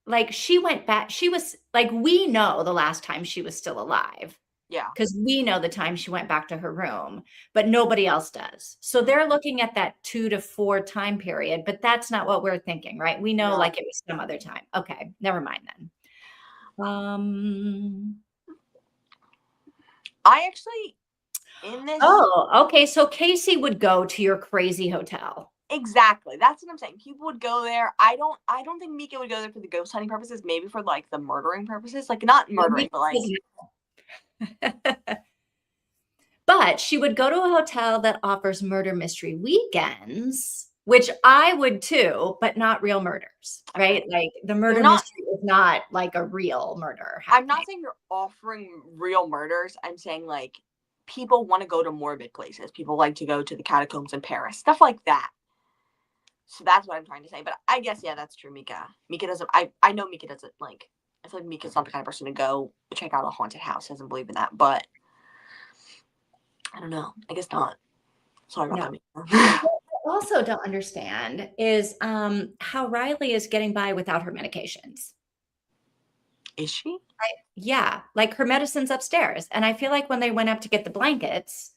like she went back? She was like, we know the last time she was still alive. Yeah. Because we know the time she went back to her room, but nobody else does. So they're looking at that 2 to 4 time period, but that's not what we're thinking, right? We know No. like it was some other time. Okay, never mind then. I actually in this. Oh, okay. So Casey would go to your crazy hotel. Exactly. That's what I'm saying. People would go there. I don't think Mika would go there for the ghost hunting purposes, maybe for like the murdering purposes. Like not murdering, but like But she would go to a hotel that offers murder mystery weekends, which I would too, but not real murders, right? okay. Like the murder Not mystery is not like a real murder I'm happening. not saying you're offering real murders. I'm saying like people want to go to morbid places. People like to go to the catacombs in Paris. Stuff like that. So that's what I'm trying to say. But I guess yeah, that's true, Mika. Mika doesn't I know Mika doesn't like I feel like Mika's not the kind of person to go check out a haunted house, doesn't believe in that, but I don't know. I guess not. Sorry about No. that, Mika. What I also don't understand is how Riley is getting by without her medications. Is she? Yeah, like her medicine's upstairs. And I feel like when they went up to get the blankets,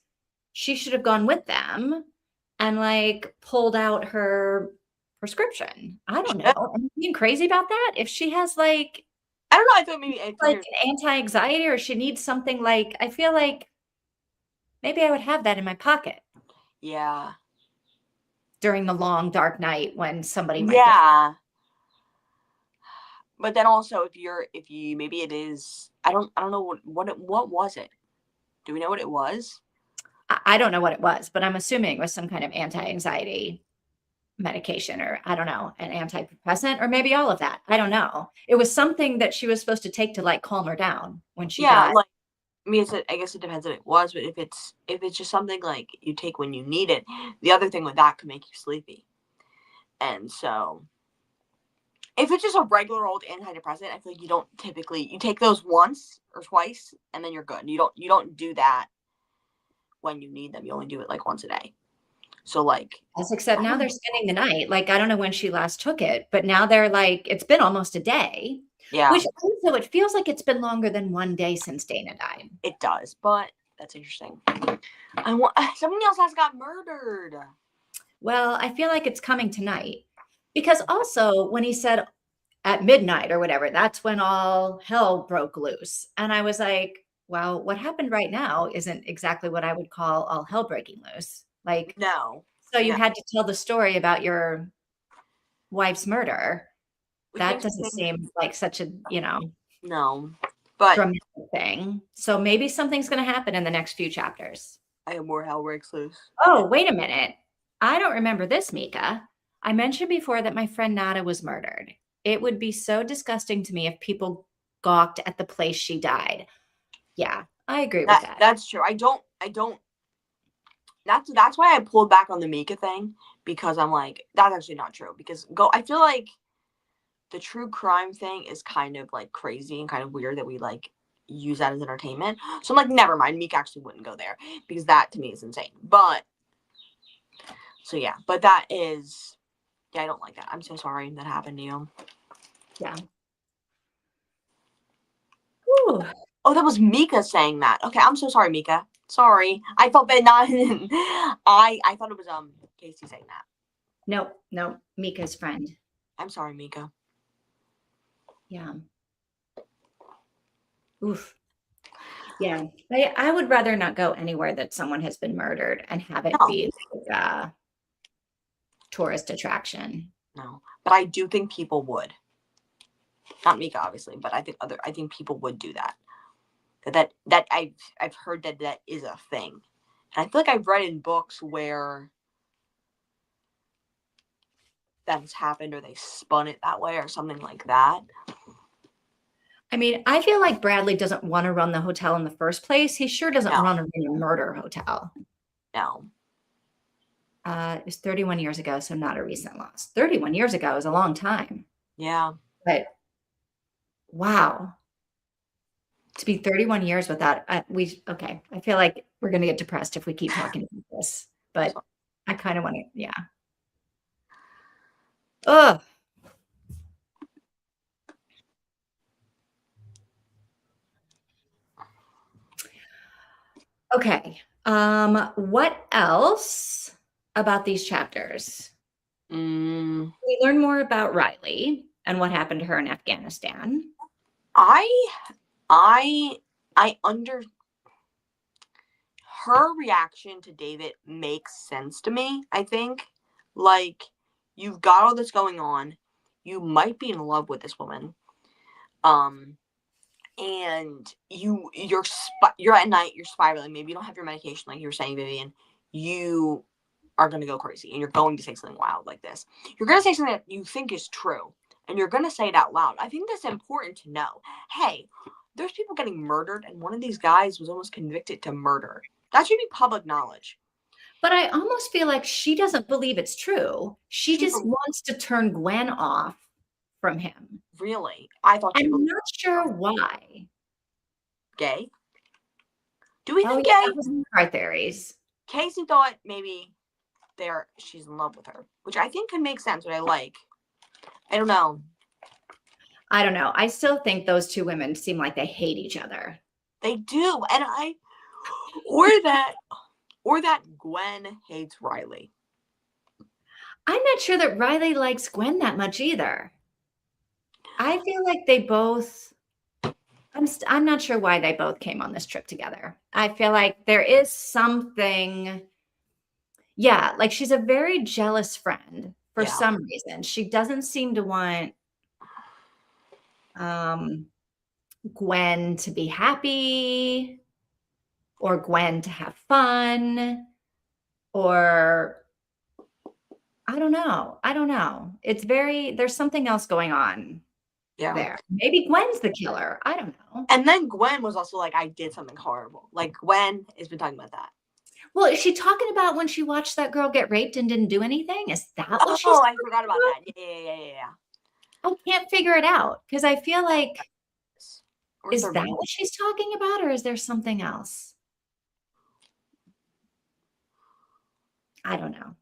she should have gone with them and like pulled out her prescription. I don't know. Am I being crazy about that? If she has like I don't know. I thought maybe it's like either an anti-anxiety or she needs something like I feel like maybe I would have that in my pocket yeah. during the long dark night when somebody might get Yeah. But then also, if you maybe it is, I don't know what was it? Do we know what it was? I don't know what it was, but I'm assuming it was some kind of anti-anxiety medication, or I don't know, an antidepressant, or maybe all of that. I don't know. It was something that she was supposed to take to like calm her down when she Yeah, got. like I mean, I guess it depends what it was, but if it's just something like you take when you need it, the other thing with that could make you sleepy, and so if it's just a regular old antidepressant, I feel like you don't typically you take those once or twice and then you're good. You don't do that when you need them. You only do it like once a day. So like Yes, except I now don't they're know. spending the night. Like, I don't know when she last took it, but now they're like, it's been almost a day, Yeah, which also it feels like it's been longer than one day since Dana died. it does, but that's interesting. I want somebody else has got murdered. Well, I feel like it's coming tonight because also when he said at midnight or whatever, that's when all hell broke loose. And I was like, well, what happened right now isn't exactly what I would call all hell breaking loose. Like, No, so you no, had to tell the story about your wife's murder. which That makes doesn't me think seem like such a, no, but dramatic thing. So maybe something's going to happen in the next few chapters. I have more hell breaks loose. Oh, wait a minute. I don't remember this, Mika. I mentioned before that my friend Nada was murdered. It would be so disgusting to me if people gawked at the place she died. Yeah, I agree with that. That's true. I don't that's why I pulled back on the Mika thing because I'm like that's actually not true because go I feel like the true crime thing is kind of like crazy and kind of weird that we like use that as entertainment. So I'm like never mind, Mika actually wouldn't go there because that to me is insane. But so yeah, but that is yeah, I don't like that. I'm so sorry that happened to you. Yeah. Whew. Oh, that was Mika saying that. Okay, I'm so sorry, Mika. Sorry. I felt bad not I thought it was Casey saying that. Nope, nope. Mika's friend. I'm sorry, Mika. Yeah. Oof. Yeah. I would rather not go anywhere that someone has been murdered and have it No, be like a tourist attraction. no. But I do think people would. Not Mika, obviously, but I think people would do that. That I've heard that that is a thing. And I feel like I've read in books where that's happened or they spun it that way or something like that. I mean, I feel like Bradley doesn't want to run the hotel in the first place. He sure doesn't No, run a murder hotel. no. It was 31 years ago, so not a recent loss. 31 years ago is a long time. Yeah. But wow, to be 31 years without okay. I feel like we're gonna get depressed if we keep talking about this, but So, I kind of want to, yeah. Ugh. Okay. What else about these chapters? mm, We learn more about Riley and what happened to her in Afghanistan. I I I under her reaction to David makes sense to me, I think. Like, you've got all this going on. You might be in love with this woman. Um, and you're at night, you're spiraling. Maybe you don't have your medication, like you were saying, Vivian. You are gonna go crazy and you're going to say something wild like this. You're gonna say something that you think is true, and you're gonna say it out loud. I think that's important to know. Hey, there's people getting murdered, and one of these guys was almost convicted to murder. That should be public knowledge. But I almost feel like she doesn't believe it's true. She She just wants to turn Gwen off from him. really, I thought she I'm believed not sure why. gay. Do we Oh, think yeah, gay? that was one of our theories. Casey thought maybe she's in love with her, which I think could make sense. What I like, I don't know. I don't know. I still think those two women seem like they hate each other. They do, and or that, or that Gwen hates Riley. I'm not sure that Riley likes Gwen that much either. I feel like they both I'm not sure why they both came on this trip together. I feel like there is something, yeah, like she's a very jealous friend for Yeah, some reason. She doesn't seem to want Gwen to be happy, or Gwen to have fun, or I don't know. I don't know. There's something else going on Yeah. there. Maybe Gwen's the killer. I don't know. And then Gwen was also like, I did something horrible. Like, Gwen has been talking about that. Well, is she talking about when she watched that girl get raped and didn't do anything? Is that what she's Oh, I talking forgot about about? that. Yeah. I can't figure it out because I feel like, Or is third that movie. what she's talking about, or is there something else? I don't know.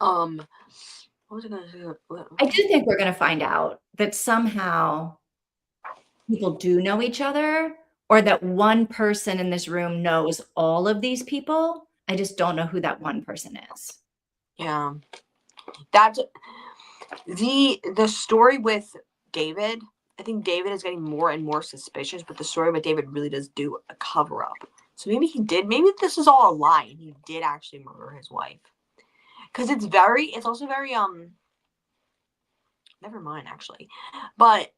What was I gonna say? I do think we're going to find out that somehow people do know each other, or that one person in this room knows all of these people. I just don't know who that one person is. Yeah. That's the story with David. I think David is getting more and more suspicious, but the story with David really does do a cover up. So maybe he did. Maybe this is all a lie, and he did actually murder his wife. Because it's also very Never mind actually, but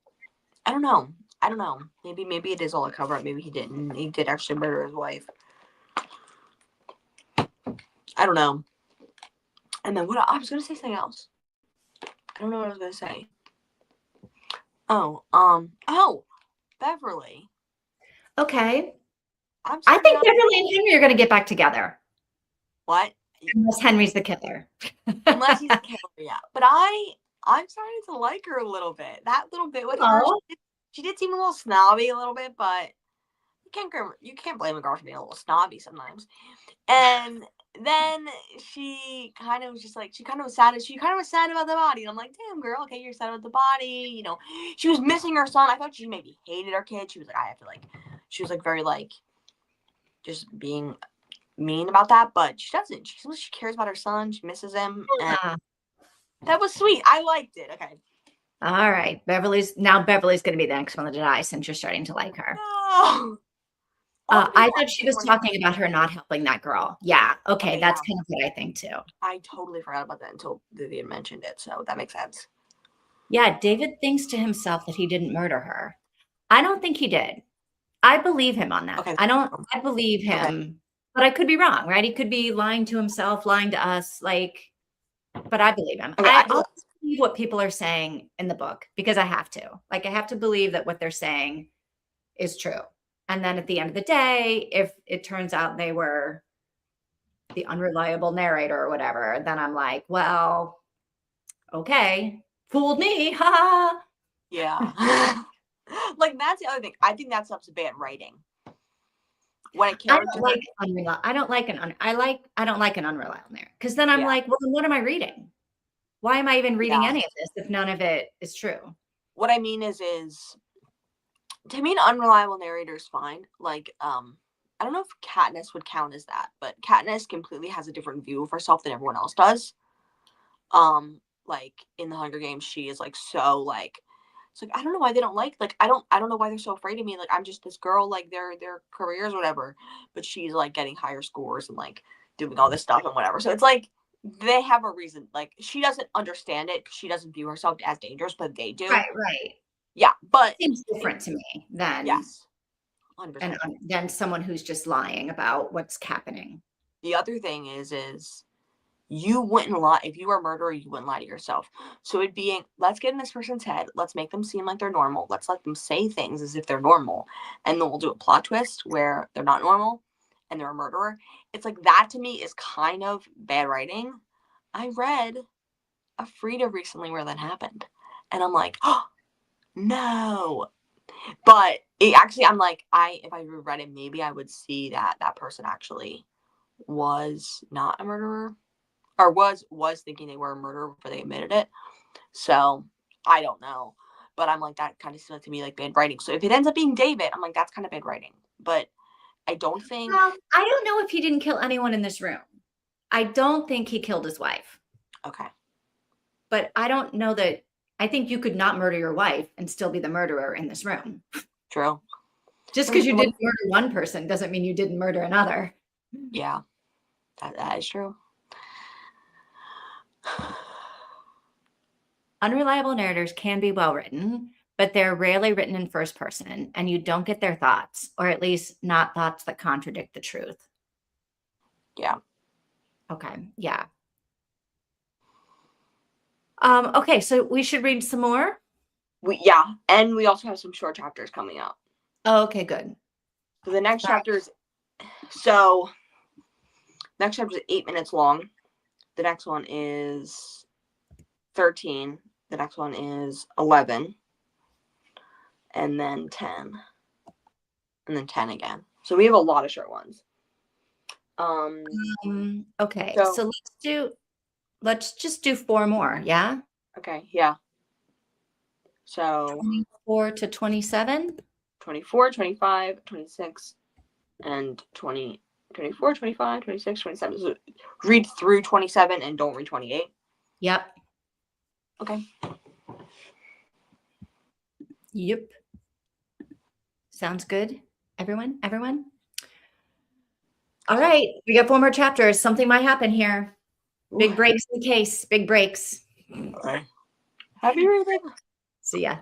I don't know. I don't know. Maybe it is all a cover up. Maybe he didn't. He did actually murder his wife. I don't know. And then what I was gonna say something else. I don't know what I was gonna say. Oh, Beverly. Okay. I'm I starting think up. Beverly and Henry are going to get back together. What? Unless Henry's the killer. Unless he's a killer, yeah. But I'm starting to like her a little bit. That little bit with her, Oh, she did seem a little snobby a little bit, but you can't blame a girl for being a little snobby sometimes. And then she kind of was just like, she kind of was sad. She kind of was sad about the body. And I'm like, damn, girl, okay, you're sad about the body. She was missing her son. I thought she maybe hated her kid. She was like, I have to like, she was like very like, just being mean about that. But she doesn't. She cares about her son. She misses him. And yeah. that was sweet. I liked it. Okay. All right. Beverly's going to be the next one to die since you're starting to like her. No. All the I people thought she acting was were nice. talking about her not helping that girl. Yeah. Okay. Okay, yeah. That's kind of what I think too. I totally forgot about that until Vivian mentioned it. So that makes sense. Yeah. David thinks to himself that he didn't murder her. I don't think he did. I believe him on that. Okay. I believe Okay. him, but I could be wrong, right? He could be lying to himself, lying to us, but I believe him. Okay. I'll believe what people are saying in the book because I have to. Like, I have to believe that what they're saying is true. And then at the end of the day, if it turns out they were the unreliable narrator or whatever, then I'm like, well, okay, fooled me. Ha. Yeah. Like that's the other thing. I think that's up to bad writing. When a I character, don't like unreliable. I don't like an unreliable narrator because then I'm yeah, like, well, then what am I reading? Why am I even reading yeah. any of this if none of it is true? What I mean is to me, an unreliable narrator is fine. Like, I don't know if Katniss would count as that, but Katniss completely has a different view of herself than everyone else does. Like in the Hunger Games, she is like so like it's like I don't know why they don't like I don't know why they're so afraid of me. Like I'm just this girl, like their careers, whatever. But she's like getting higher scores and like doing all this stuff and whatever. So it's like they have a reason. Like she doesn't understand it because she doesn't view herself as dangerous, but they do. Right, right. Yeah, but Seems different to me yes, 100%. than someone who's just lying about what's happening. The other thing is you wouldn't lie if you were a murderer. You wouldn't lie to yourself. So it'd be let's get in this person's head. Let's make them seem like they're normal. Let's let them say things as if they're normal, and then we'll do a plot twist where they're not normal and they're a murderer. It's like that to me is kind of bad writing. I read a Frida recently where that happened, and I'm like, oh no. But it actually, I'm like, if I reread it, maybe I would see that that person actually was not a murderer or was thinking they were a murderer before they admitted it. So I don't know, but I'm like that kind of seems to me like bad writing. So if it ends up being David, I'm like that's kind of bad writing. But I don't think. Well, I don't know if he didn't kill anyone in this room. I don't think he killed his wife, Okay. but I don't know that. I think you could not murder your wife and still be the murderer in this room. True. Just because you didn't murder one person doesn't mean you didn't murder another. Yeah, that is true. Unreliable narrators can be well written, but they're rarely written in first person, and you don't get their thoughts, or at least not thoughts that contradict the truth. Yeah. Okay, yeah. Okay, so we should read some more. And we also have some short chapters coming up. Oh, okay, good. So the next All right. chapter is so next chapter is 8 minutes long. The next one is 13. The next one is 11. And then 10. And then 10 again. So we have a lot of short ones. Okay, So so let's just do 4 more, yeah? okay, yeah. So 24 to 27? 24, 25, 26, and 20, 24, 25, 26, 27. So read through 27 and don't read 28. Yep. Okay. Yep. Sounds good. Everyone? All right, we got 4 more chapters. Something might happen here. Big breaks in the case. Big breaks. Okay. Happy reading. See ya.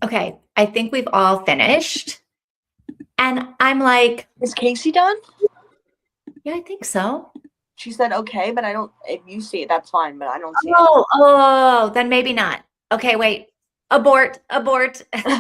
Okay, I think we've all finished. And I'm like, Is Casey done? yeah, I think so. She said okay, but I don't. If you see it, that's fine, but I don't see Oh, then maybe not. Okay, wait. Abort. it.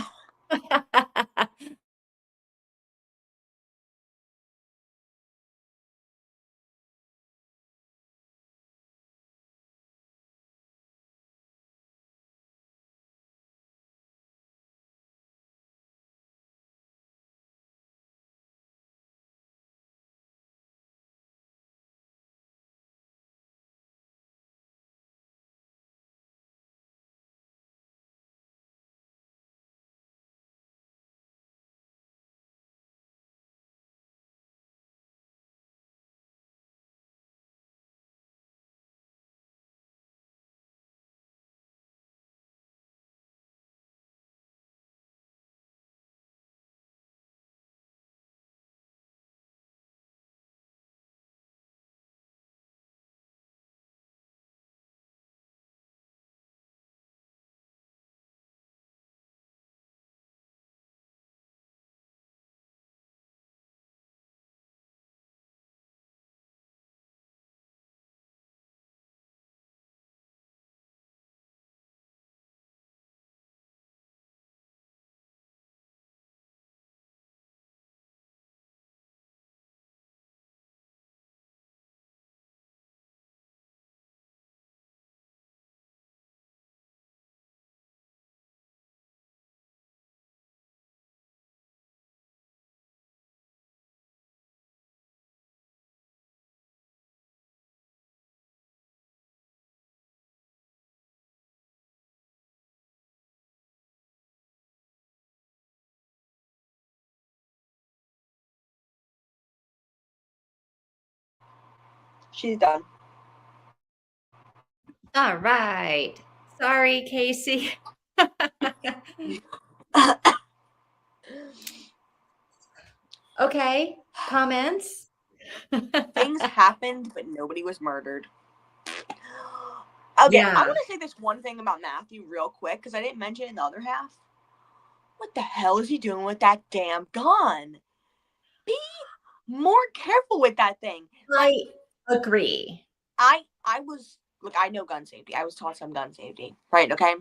She's done. All right. Sorry, Casey. Okay, comments? Things happened, but nobody was murdered. Okay, I Yeah. want to say this one thing about Matthew real quick because I didn't mention it in the other half. What the hell is he doing with that damn gun? Be more careful with that thing. Like I agree. I was look, I know gun safety. I was taught some gun safety, right? Okay.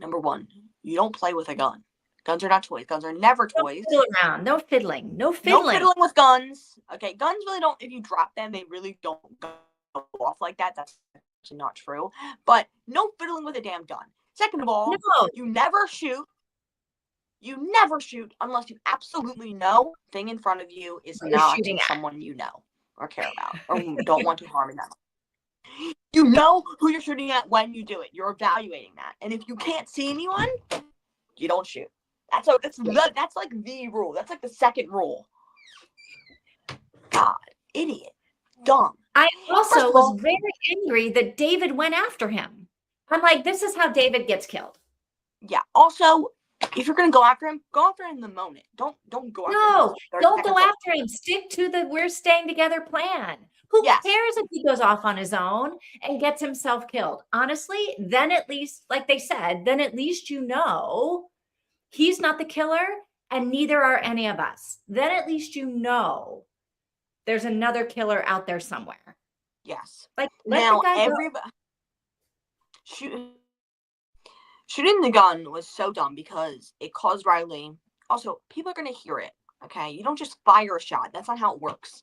Number one, you don't play with a gun. Guns are not toys. Guns are never No toys. fiddle around. No fiddling. No No fiddling. fiddling with guns. Okay, guns really don't. If you drop them, they really don't go off like that. That's actually not true. But no fiddling with a damn gun. Second of all, No. you never shoot. You never shoot unless you absolutely know the thing in front of you is What you're not shooting someone you know or care about or don't want to harm them. You know who you're shooting at when you do it. You're evaluating that. And if you can't see anyone, you don't shoot. That's like the rule. That's like the second rule. God, idiot, dumb. I First also of was all, very angry that David went after him. I'm like, this is how David gets killed. yeah. Also, if you're gonna go after him in the moment. Don't go after him. No, don't go after him. Stick to the we're staying together plan. Who Yes. cares if he goes off on his own and gets himself killed? Honestly, then at least, like they said, then at least you know he's not the killer and neither are any of us. Then at least you know there's another killer out there somewhere. Yes. Like, let the Now guy go. everybody shooting the gun was so dumb because it caused Riley. Also, people are gonna hear it. Okay, you don't just fire a shot. That's not how it works.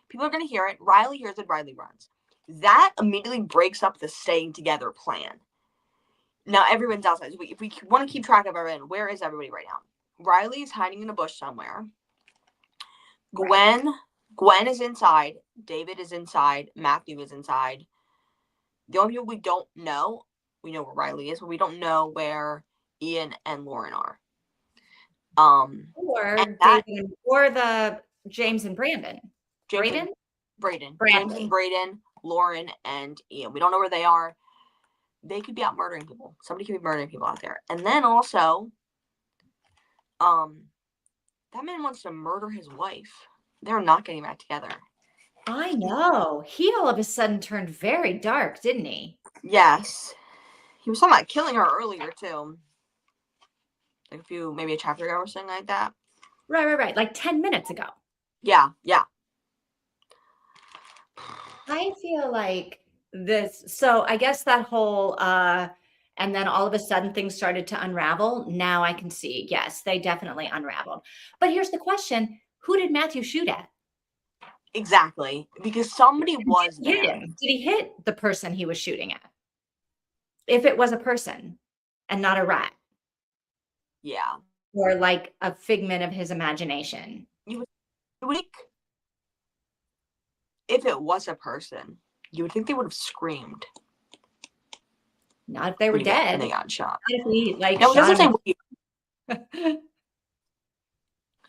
People are gonna hear it. Riley hears it. Riley runs. That immediately breaks up the staying together plan. Now everyone's outside. If we want to keep track of everyone, where is everybody right now? Riley is hiding in a bush somewhere. Gwen is inside. David is inside. Matthew is inside. The only people we don't know, we know where Riley is, but we don't know where Ian and Lauren are. Or David, or the James and Brandon. Braden? James and Braden, Lauren, and Ian. We don't know where they are. They could be out murdering people. Somebody could be murdering people out there. And then also, that man wants to murder his wife. They're not getting back together. I know. He all of a sudden turned very dark, didn't he? Yes. He was talking about killing her earlier, too. Like maybe a chapter ago or something like that. Right. Like 10 minutes ago. Yeah. I feel like this, so I guess that whole, and then all of a sudden things started to unravel. Now I can see, yes, they definitely unraveled. But here's the question: who did Matthew shoot at? Exactly. Because somebody And was did he hit there. him? Did he hit the person he was shooting at? If it was a person and not a rat, Yeah. or like a figment of his imagination. You would think if it was a person, you would think they would have screamed Not if they were when dead. they Not got shot. if we like No, it shot doesn't say him. what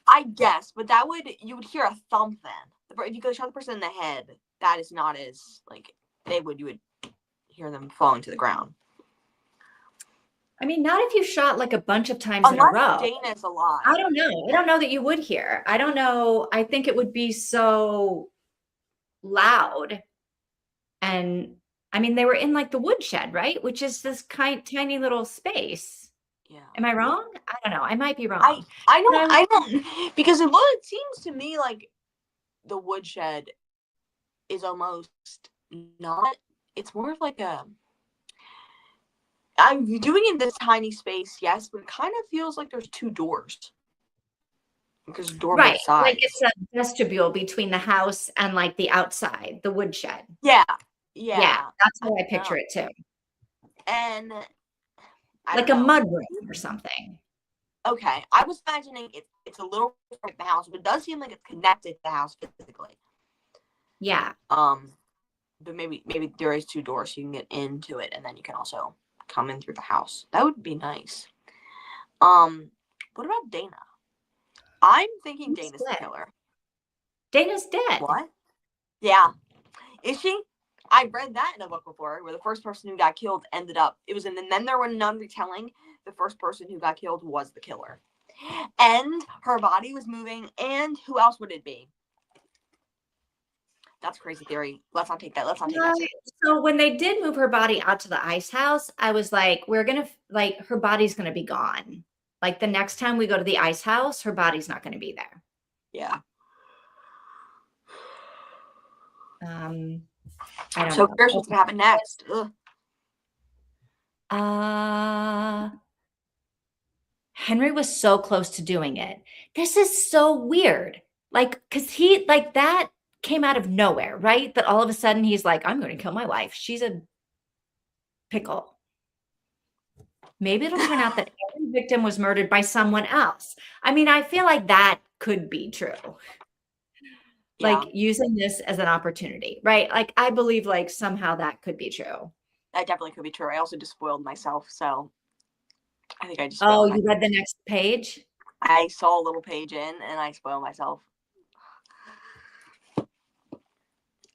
I guess, but you would hear a thump then. If you could shot the person in the head, that is not as like you would hear them falling to the ground. I mean, not if you shot like a bunch of times in a Unless row. Dana's alive. I don't know. I don't know that you would hear. I don't know. I think it would be so loud. And I mean, they were in like the woodshed, right? Which is this tiny little space. Yeah. Am I wrong? I don't know. I might be wrong. I don't because it seems to me like the woodshed is almost not. It's more of like I'm doing in this tiny space, yes, but it kind of feels like there's two doors because there's a door on Right. both Like sides. it's a vestibule between the house and like the outside, the woodshed. Yeah, That's how I picture know. it too. And I Like don't a know. mud room or something. Okay, I was imagining it's a little from the house, but it does seem like it's connected to the house physically. Yeah. But maybe there is two doors, so you can get into it, and then you can also come in through the house. That would be nice. What about Dana? I'm thinking Dana's the killer. Dana's dead. What? Yeah. Is she? I read that in a book before, where the first person who got killed ended up. It was, and then there were none retelling. The first person who got killed was the killer, and her body was moving. And who else would it be? That's a crazy theory. Let's not take that. So when they did move her body out to the ice house, I was like, her body's gonna be gone. Like the next time we go to the ice house, her body's not gonna be there. Yeah. I don't So know. here's what's gonna happen next. Henry was so close to doing it. This is so weird. Like, cause he like that came out of nowhere, right? That all of a sudden he's like, I'm going to kill my wife. She's a pickle. Maybe it'll turn out that every victim was murdered by someone else. I mean, I feel like that could be true. Like using this as an opportunity, right? Like I believe like somehow that could be true. That definitely could be true. I also just spoiled myself, so I think I just. Oh, you read the next page? I saw a little page in, and I spoiled myself.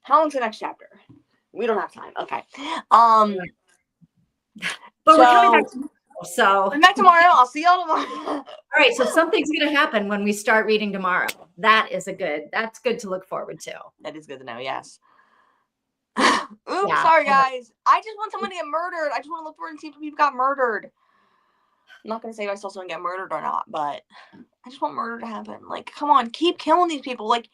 How long's the next chapter? We don't have time. Okay. But we're coming back tomorrow, so I'm back tomorrow. I'll see y'all tomorrow. All right, so something's gonna happen when we start reading tomorrow. That's good to look forward to. That is good to know, yes. Oops, sorry guys. I just want someone to get murdered. I just want to look forward and see if people got murdered. I'm not gonna say if I saw someone get murdered or not, but I just want murder to happen. Like, come on, keep killing these people. Like,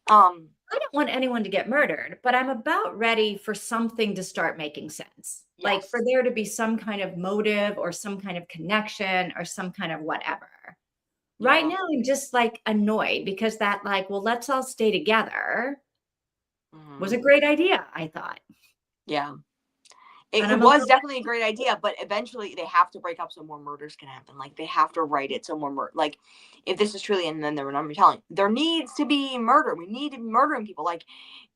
I don't want anyone to get murdered, but I'm about ready for something to start making sense. Yes. Like for there to be some kind of motive or some kind of connection or some kind of whatever. Yeah. Right now, I'm just like annoyed because that like, well, let's all stay together was a great idea, I thought. Yeah. It was definitely a great idea, but eventually they have to break up so more murders can happen. Like they have to write it so more like if this is truly, and then they were not retelling, there needs to be murder. We need to be murdering people. Like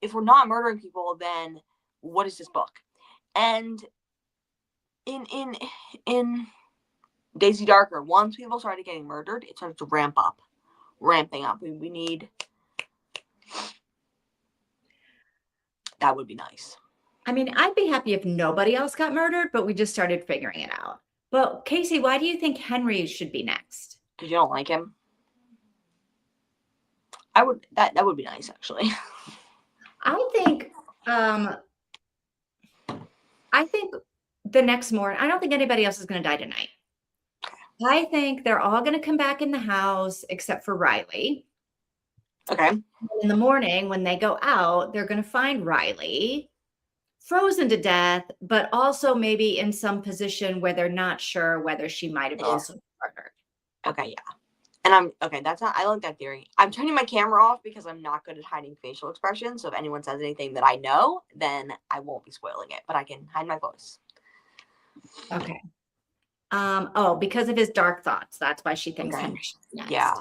if we're not murdering people, then what is this book? And in Daisy Darker, once people started getting murdered, it started to ramping up. We need that would be nice. I mean, I'd be happy if nobody else got murdered, but we just started figuring it out. But Casey, why do you think Henry should be next? Because you don't like him. That would be nice, actually. I think the next morning, I don't think anybody else is going to die tonight. I think they're all going to come back in the house except for Riley. Okay. In the morning, when they go out, they're going to find Riley frozen to death, but also maybe in some position where they're not sure whether she might have Yeah. also been murdered. Okay, yeah. And I'm okay, that's not I like that theory. I'm turning my camera off because I'm not good at hiding facial expressions. So if anyone says anything that I know, then I won't be spoiling it. But I can hide my voice. Okay. Oh, because of his dark thoughts. That's why she thinks Okay. Henry's next. Yeah.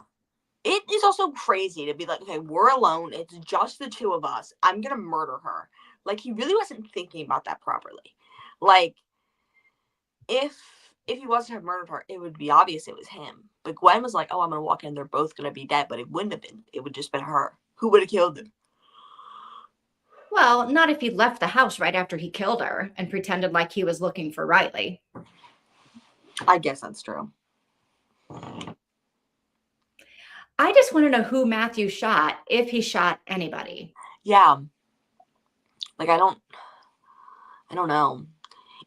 It is also crazy to be like, okay, we're alone. It's just the two of us. I'm gonna murder her. Like he really wasn't thinking about that properly. Like if he was to have murdered her, it would be obvious it was him. But Gwen was like, "Oh, I'm gonna walk in. They're both gonna be dead." But it wouldn't have been. It would just been her. Who would have killed him? Well, not if he left the house right after he killed her and pretended like he was looking for Riley. I guess that's true. I just want to know who Matthew shot, if he shot anybody. Yeah. Like I don't know.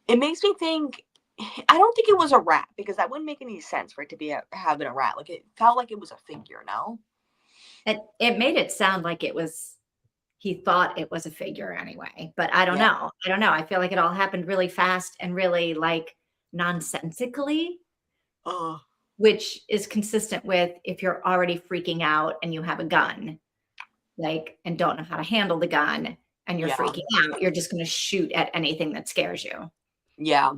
It makes me think. I don't think it was a rat because that wouldn't make any sense for it to be having a rat. Like it felt like it was a figure. No. It made it sound like it was, he thought it was a figure anyway, but I don't Yeah. know. I don't know. I feel like it all happened really fast and really like nonsensically, Oh. which is consistent with if you're already freaking out and you have a gun, like, and don't know how to handle the gun and you're Yeah. freaking out, you're just going to shoot at anything that scares you. Yeah.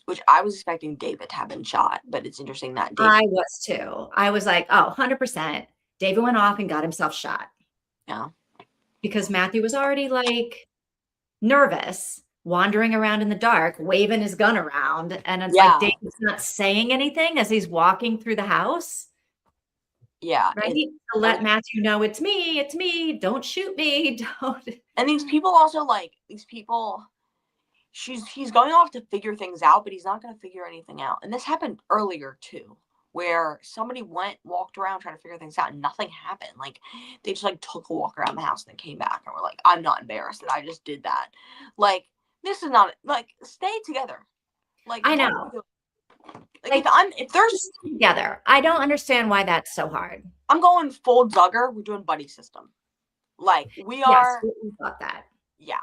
Which I was expecting David to have been shot, but it's interesting that David. I was too. I was like, oh, 100%. David went off and got himself shot. Yeah. Because Matthew was already like nervous, wandering around in the dark, waving his gun around. And it's like David's not saying anything as he's walking through the house. Yeah. Right? To let Matthew know it's me, don't shoot me. Don't. And these people also he's going off to figure things out, but he's not going to figure anything out. And this happened earlier too, where somebody walked around trying to figure things out and nothing happened. Like they just like took a walk around the house and then came back and were like, I'm not embarrassed that I just did that. Like this is not like stay together. Like I know. Like if there's together, I don't understand why that's so hard. I'm going full Duggar. We're doing buddy system. Like we are. Yes, we thought that. Yeah.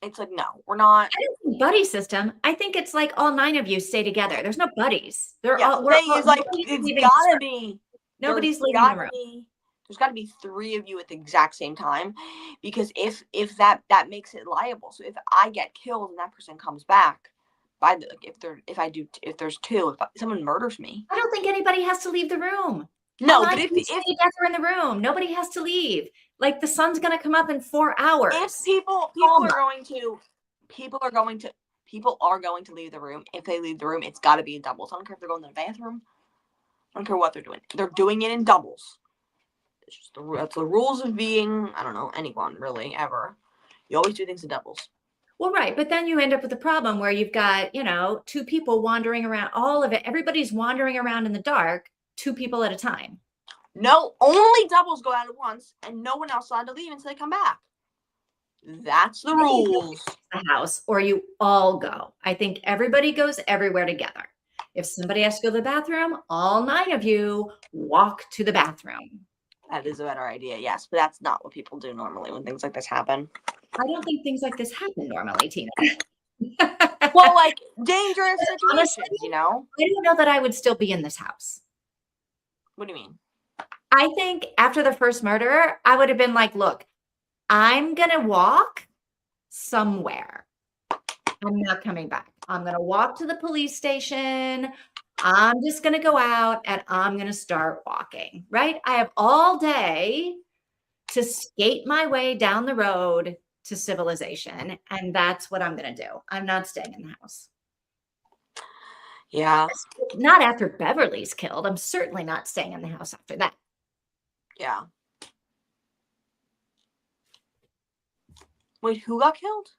It's like, no, we're not. I don't think buddy system. I think it's like all 9 of you stay together. There's no buddies. It's like, it's gotta be. Nobody's leaving the room. There's got to be 3 of you at the exact same time, because if that makes it liable. So if I get killed and that person comes back, if there's 2, if someone murders me, I don't think anybody has to leave the room. No, but if stay together in the room, nobody has to leave. Like the sun's gonna come up in 4 hours. If people are going to leave the room. If they leave the room, it's got to be in doubles. I don't care if they're going to the bathroom. I don't care what they're doing. They're doing it in doubles. It's just that's the rules of being, I don't know, anyone really ever. You always do things in doubles. Well, right. But then you end up with a problem where you've got, 2 people wandering around, all of it. Everybody's wandering around in the dark, 2 people at a time. No, only doubles go out at once and no one else allowed to leave until they come back. That's the rules. The house, or you all go. I think everybody goes everywhere together. If somebody has to go to the bathroom, all 9 of you walk to the bathroom. That is a better idea, yes. But that's not what people do normally when things like this happen. I don't think things like this happen normally, Tina. Well, like dangerous situations, honestly, I don't know that I would still be in this house. What do you mean? I think after the first murder, I would have been like, look, I'm going to walk somewhere. I'm not coming back. I'm going to walk to the police station. I'm just going to go out and I'm going to start walking, right? I have all day to skate my way down the road to civilization. And that's what I'm going to do. I'm not staying in the house. Yeah. Not after Beverly's killed. I'm certainly not staying in the house after that. Yeah. Wait, who got killed?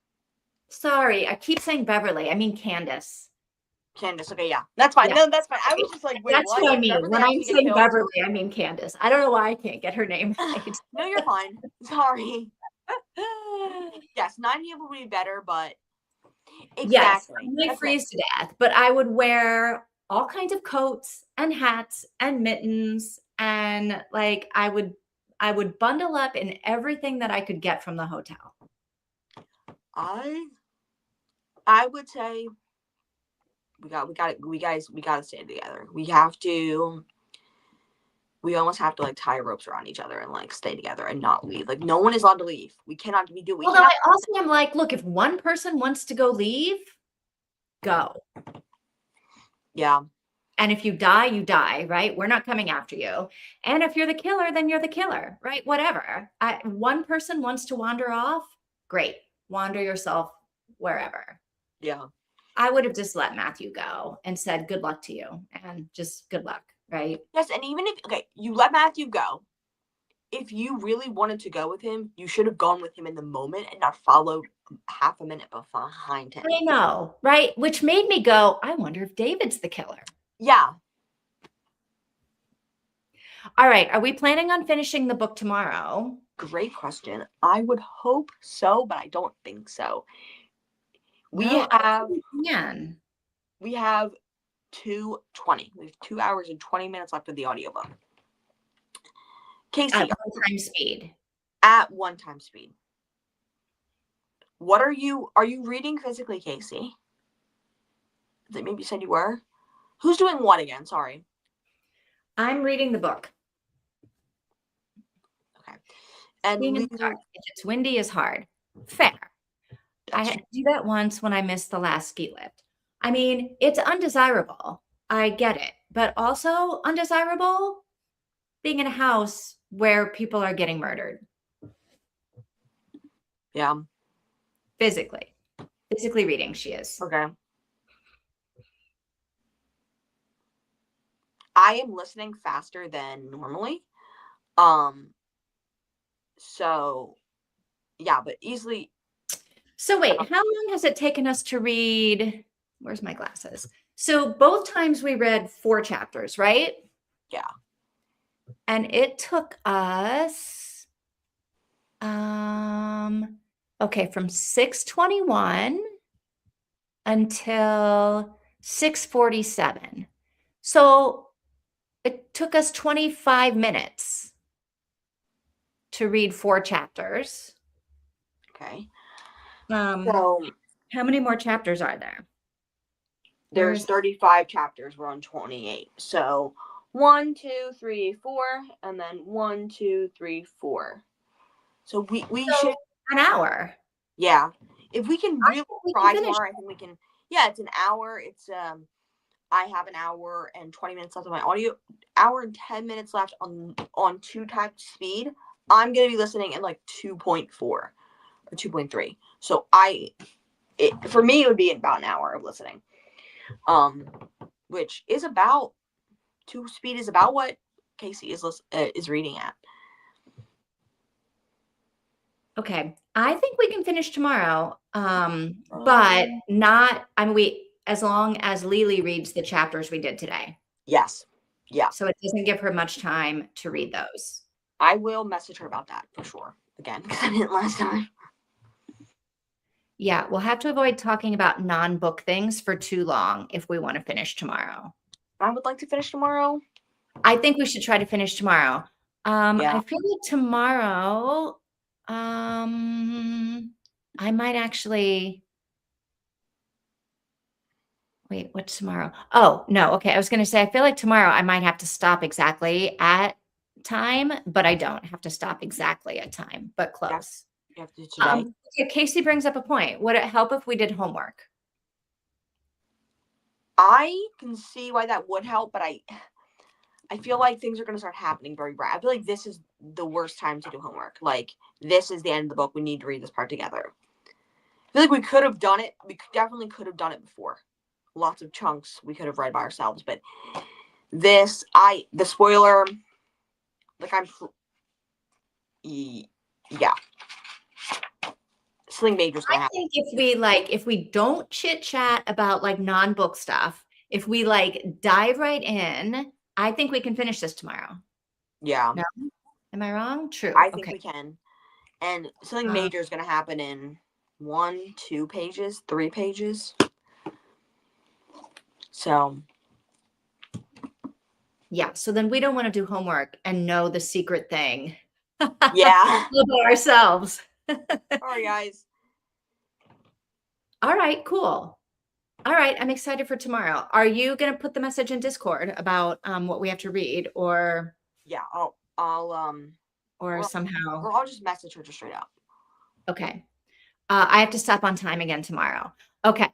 Sorry, I keep saying Beverly. I mean Candace. Candace, okay, yeah. That's fine. Yeah. No, that's fine. I was just like, wait, that's what I mean. When I'm saying Beverly, I mean Candace. I don't know why I can't get her name right. No, you're fine. Sorry. Yes, 9 people would be better, but Yes, I Exactly. might That's it. freeze to death, but I would wear all kinds of coats and hats and mittens, and like I would bundle up in everything that I could get from the hotel. I I would say we gotta stay together. We almost have to like tie ropes around each other and like stay together and not leave. Like no one is allowed to leave. We Although cannot. I also am like, look, if one person wants to go leave, go. Yeah. And if you die, right? We're not coming after you. And if you're the killer, then you're the killer, right? Whatever. One person wants to wander off, great. Wander yourself wherever. Yeah. I would have just let Matthew go and said, good luck to you and just good luck, right? Yes, and even if okay, you let Matthew go. If you really wanted to go with him, you should have gone with him in the moment and not followed half a minute behind him. I know, right? Which made me go, I wonder if David's the killer. Yeah. All right. Are we planning on finishing the book tomorrow? Great question. I would hope so, but I don't think so. We No, I have think we can. we have 2:20. We have 2 hours and 20 minutes left of the audiobook. Casey, At one time speed. at one time speed. What are you reading physically, Casey? That maybe you said you were? Who's doing what again? Sorry. I'm reading the book. Okay. And Being in the dark. If it's windy is hard. Fair. I had to do that once when I missed the last ski lift. I mean, it's undesirable. I get it. But also undesirable being in a house where people are getting murdered. Yeah. Physically. Physically reading, she is. Okay. I am listening faster than normally. So yeah, but easily. So wait, how long has it taken us to read? Where's my glasses? So both times we read 4 chapters, right? Yeah. And it took us okay, from 6:21 until 6:47. So it took us 25 minutes to read 4 chapters. Okay. So how many more chapters are there? There's 35 chapters. We're on 28. So 1, 2, 3, 4, and then 1, 2, 3, 4. So we should an hour. Yeah. If we can really try finish. tomorrow, I think we can. Yeah, it's an hour. I have an hour and 20 minutes left of my audio. Hour and 10 minutes left on 2 times speed. I'm gonna be listening in like 2.4 or 2.3. So for me it would be about an hour of listening. Which is about 2 speed is about what Casey is reading at. Okay. I think we can finish tomorrow. But not, I mean, as long as Lily reads the chapters we did today. Yes. Yeah. So it doesn't give her much time to read those. I will message her about that for sure. Again, because I didn't last time. Yeah, we'll have to avoid talking about non-book things for too long if we want to finish tomorrow. I would like to finish tomorrow. I think we should try to finish tomorrow. Yeah. I feel like tomorrow, I might actually. Wait, what's tomorrow? Oh, no. Okay. I was going to say, I feel like tomorrow I might have to stop exactly at time, but I don't have to stop exactly at time, but close. You have to do today. Yeah, Casey brings up a point. Would it help if we did homework? I can see why that would help, but I feel like things are going to start happening very bright. I feel like this is the worst time to do homework. Like, this is the end of the book. We need to read this part together. I feel like we could have done it. We definitely could have done it before. Lots of chunks we could have read by ourselves, but the spoiler, like yeah. Sling Major's gonna happen. I think if we don't chit chat about like non-book stuff, if we like dive right in, I think we can finish this tomorrow. Yeah. No? Am I wrong? True. I think we can. And something major is gonna happen in 1, 2 pages, 3 pages. So Yeah. So then we don't want to do homework and know the secret thing yeah. about ourselves. Sorry, guys. All right, cool. All right, I'm excited for tomorrow. Are you going to put the message in Discord about what we have to read, Yeah, I'll or or, somehow? or I'll just message her just straight up. Okay. I have to stop on time again tomorrow. Okay.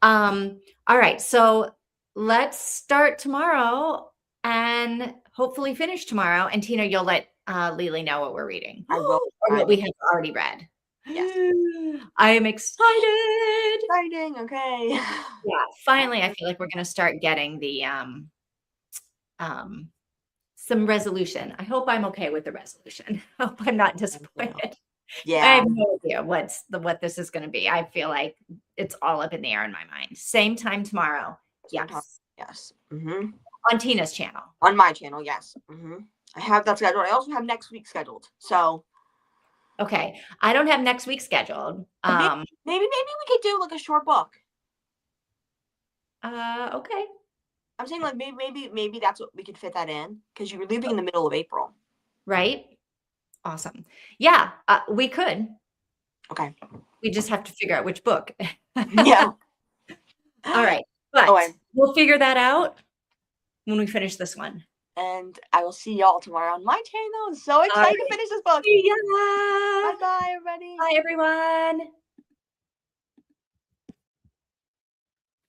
All right. So let's start tomorrow and hopefully finish tomorrow. And Tina, you'll let Lily know what we're reading I will. or what we have already read. Yes. I am excited. Exciting. Okay. Yeah. Finally, I feel like we're going to start getting the some resolution. I hope I'm okay with the resolution. I hope I'm not disappointed. I Yeah. have no idea what this is going to be. I feel like it's all up in the air in my mind. Same time tomorrow. Yes. Yes. Mm-hmm. On Tina's channel. On my channel, yes. Mm-hmm. I have that scheduled. I also have next week scheduled. So Okay. I don't have next week scheduled. maybe we could do like a short book. Okay. I'm saying like maybe that's what we could fit that in because you were leaving in the middle of April. Right? Awesome. Yeah, we could. Okay. We just have to figure out which book. Yeah. All right. But Okay. we'll figure that out when we finish this one. And I will see y'all tomorrow on my channel. I'm so excited to finish this book. See ya. Bye bye, everybody. Bye, everyone.